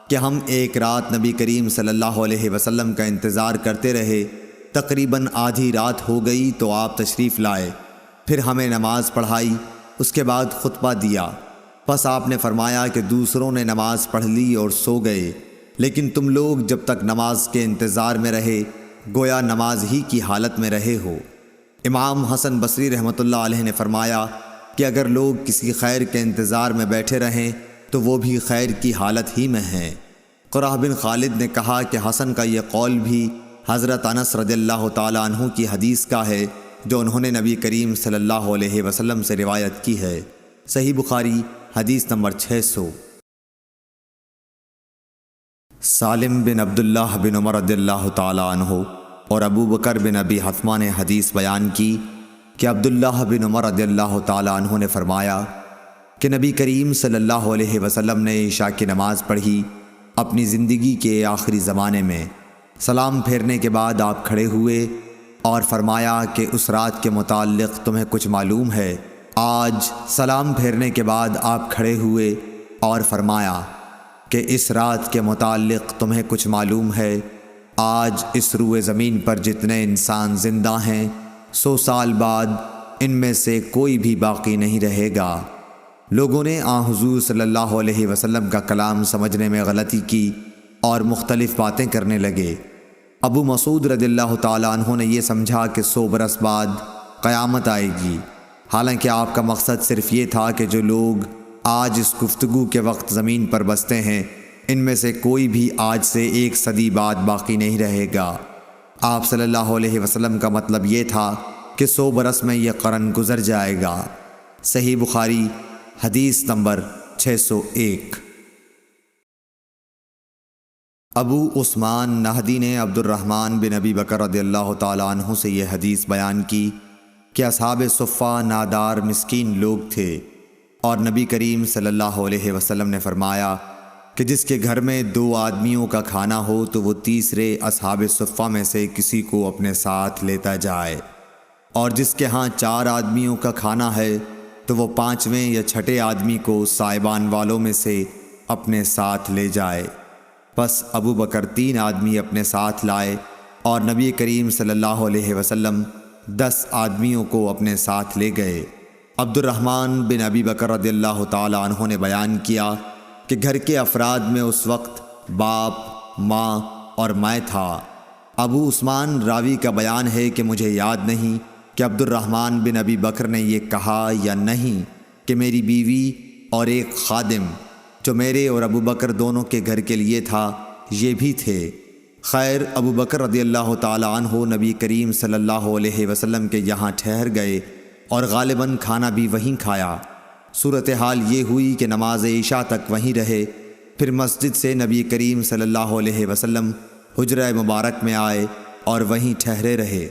کہ ہم ایک رات نبی کریم صلی اللہ علیہ وسلم کا انتظار کرتے رہے، تقریباً آدھی رات ہو گئی تو آپ تشریف لائے، پھر ہمیں نماز پڑھائی، اس کے بعد خطبہ دیا، پس آپ نے فرمایا کہ دوسروں نے نماز پڑھ لی اور سو گئے، لیکن تم لوگ جب تک نماز کے انتظار میں رہے گویا نماز ہی کی حالت میں رہے ہو۔ امام حسن بصری رحمۃ اللہ علیہ نے فرمایا کہ اگر لوگ کسی خیر کے انتظار میں بیٹھے رہیں تو وہ بھی خیر کی حالت ہی میں ہیں۔ قراہ بن خالد نے کہا کہ حسن کا یہ قول بھی حضرت انس رضی اللہ تعالیٰ عنہ کی حدیث کا ہے جو انہوں نے نبی کریم صلی اللہ علیہ وسلم سے روایت کی ہے۔ صحیح بخاری حدیث نمبر 600۔ سالم بن عبداللہ بن عمر رضی اللہ تعالیٰ عنہ اور ابو بکر بن ابی حتمہ نے حدیث بیان کی کہ عبداللہ بن عمر رضی اللہ تعالیٰ عنہ نے فرمایا کہ نبی کریم صلی اللہ علیہ وسلم نے عشاء کی نماز پڑھی اپنی زندگی کے آخری زمانے میں۔ سلام پھیرنے کے بعد آپ کھڑے ہوئے اور فرمایا کہ اس رات کے متعلق تمہیں کچھ معلوم ہے؟ آج سلام پھیرنے کے بعد آپ کھڑے ہوئے اور فرمایا کہ اس رات کے متعلق تمہیں کچھ معلوم ہے؟ آج اس روئے زمین پر جتنے انسان زندہ ہیں 100 سال بعد ان میں سے کوئی بھی باقی نہیں رہے گا۔ لوگوں نے حضور صلی اللہ علیہ وسلم کا کلام سمجھنے میں غلطی کی اور مختلف باتیں کرنے لگے۔ ابو مسعود رضی اللہ تعالیٰ عنہ نے یہ سمجھا کہ 100 برس بعد قیامت آئے گی، حالانکہ آپ کا مقصد صرف یہ تھا کہ جو لوگ آج اس گفتگو کے وقت زمین پر بستے ہیں ان میں سے کوئی بھی آج سے 1 صدی بعد باقی نہیں رہے گا۔ آپ صلی اللہ علیہ وسلم کا مطلب یہ تھا کہ 100 برس میں یہ قرن گزر جائے گا۔ صحیح بخاری حدیث نمبر 601۔ ابو عثمان نہدی نے عبد الرحمن بن ابی بکر رضی اللہ تعالیٰ عنہ سے یہ حدیث بیان کی کہ اصحاب صفہ نادار مسکین لوگ تھے، اور نبی کریم صلی اللہ علیہ وسلم نے فرمایا کہ جس کے گھر میں 2 آدمیوں کا کھانا ہو تو وہ تیسرے اصحاب صفہ میں سے کسی کو اپنے ساتھ لیتا جائے، اور جس کے ہاں 4 آدمیوں کا کھانا ہے تو وہ 5ویں یا 6 آدمی کو سائبان والوں میں سے اپنے ساتھ لے جائے۔ پس ابو بکر 3 آدمی اپنے ساتھ لائے اور نبی کریم صلی اللہ علیہ وسلم 10 آدمیوں کو اپنے ساتھ لے گئے۔ عبد الرحمن بن ابی بکر رضی اللہ تعالیٰ عنہ نے بیان کیا کہ گھر کے افراد میں اس وقت باپ، ماں اور میں تھا۔ ابو عثمان راوی کا بیان ہے کہ مجھے یاد نہیں کہ عبد الرحمن بن ابی بکر نے یہ کہا یا نہیں کہ میری بیوی اور ایک خادم جو میرے اور ابو بکر دونوں کے گھر کے لیے تھا یہ بھی تھے۔ خیر، ابو بکر رضی اللہ تعالی عنہ نبی کریم صلی اللہ علیہ وسلم کے یہاں ٹھہر گئے اور غالباً کھانا بھی وہیں کھایا۔ صورتحال یہ ہوئی کہ نماز عشاء تک وہیں رہے، پھر مسجد سے نبی کریم صلی اللہ علیہ وسلم حجرہ مبارک میں آئے اور وہیں ٹھہرے رہے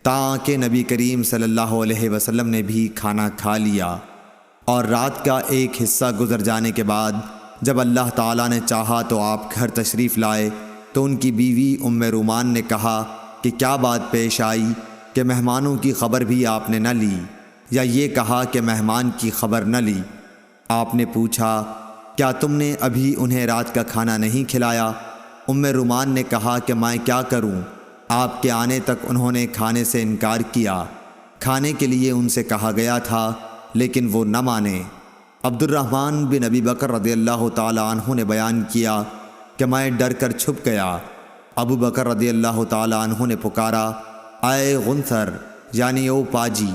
تاکہ نبی کریم صلی اللہ علیہ وسلم نے بھی کھانا کھا لیا۔ اور رات کا ایک حصہ گزر جانے کے بعد جب اللہ تعالیٰ نے چاہا تو آپ گھر تشریف لائے تو ان کی بیوی ام رومان نے کہا کہ کیا بات پیش آئی کہ مہمانوں کی خبر بھی آپ نے نہ لی، یا یہ کہا کہ مہمان کی خبر نہ لی۔ آپ نے پوچھا کیا تم نے ابھی انہیں رات کا کھانا نہیں کھلایا؟ ام رومان نے کہا کہ میں کیا کروں، آپ کے آنے تک انہوں نے کھانے سے انکار کیا۔ کھانے کے لیے ان سے کہا گیا تھا لیکن وہ نہ مانے۔ عبد الرحمن بن ابی بکر رضی اللہ تعالی عنہ نے بیان کیا کہ میں ڈر کر چھپ گیا۔ ابو بکر رضی اللہ تعالی عنہ نے پکارا، اے غنثر یعنی او پاجی۔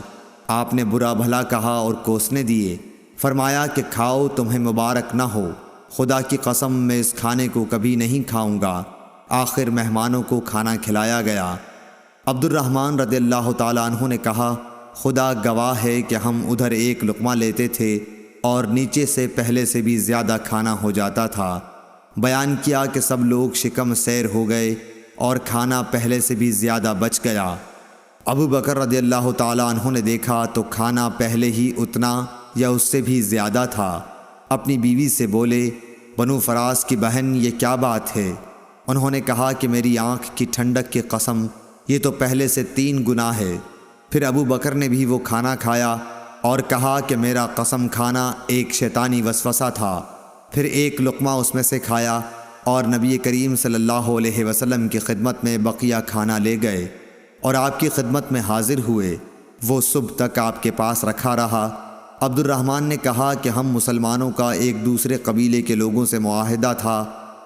آپ نے برا بھلا کہا اور کوسنے دیے، فرمایا کہ کھاؤ، تمہیں مبارک نہ ہو، خدا کی قسم میں اس کھانے کو کبھی نہیں کھاؤں گا۔ آخر مہمانوں کو کھانا کھلایا گیا۔ عبد الرحمن رضی اللہ تعالی عنہ نے کہا، خدا گواہ ہے کہ ہم ادھر ایک لقمہ لیتے تھے اور نیچے سے پہلے سے بھی زیادہ کھانا ہو جاتا تھا۔ بیان کیا کہ سب لوگ شکم سیر ہو گئے اور کھانا پہلے سے بھی زیادہ بچ گیا۔ ابو بکر رضی اللہ تعالی عنہ نے دیکھا تو کھانا پہلے ہی اتنا یا اس سے بھی زیادہ تھا۔ اپنی بیوی سے بولے، بنو فراس کی بہن یہ کیا بات ہے؟ انہوں نے کہا کہ میری آنکھ کی ٹھنڈک کی قسم یہ تو پہلے سے 3 گنا ہے۔ پھر ابو بکر نے بھی وہ کھانا کھایا اور کہا کہ میرا قسم کھانا ایک شیطانی وسوسہ تھا۔ پھر ایک لقمہ اس میں سے کھایا اور نبی کریم صلی اللہ علیہ وسلم کی خدمت میں بقیہ کھانا لے گئے اور آپ کی خدمت میں حاضر ہوئے۔ وہ صبح تک آپ کے پاس رکھا رہا۔ عبد الرحمن نے کہا کہ ہم مسلمانوں کا ایک دوسرے قبیلے کے لوگوں سے معاہدہ تھا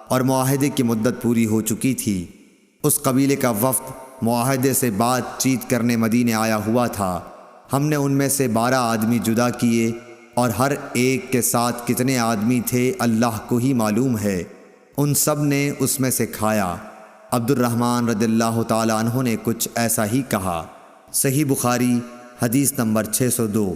اور معاہدے کی مدت پوری ہو چکی تھی۔ اس قبیلے کا وفد معاہدے سے بات چیت کرنے مدینے آیا ہوا تھا۔ ہم نے ان میں سے 12 آدمی جدا کیے اور ہر ایک کے ساتھ کتنے آدمی تھے اللہ کو ہی معلوم ہے۔ ان سب نے اس میں سے کھایا۔ عبد الرحمن رضی اللہ تعالی عنہ نے کچھ ایسا ہی کہا۔ صحیح بخاری حدیث نمبر 602۔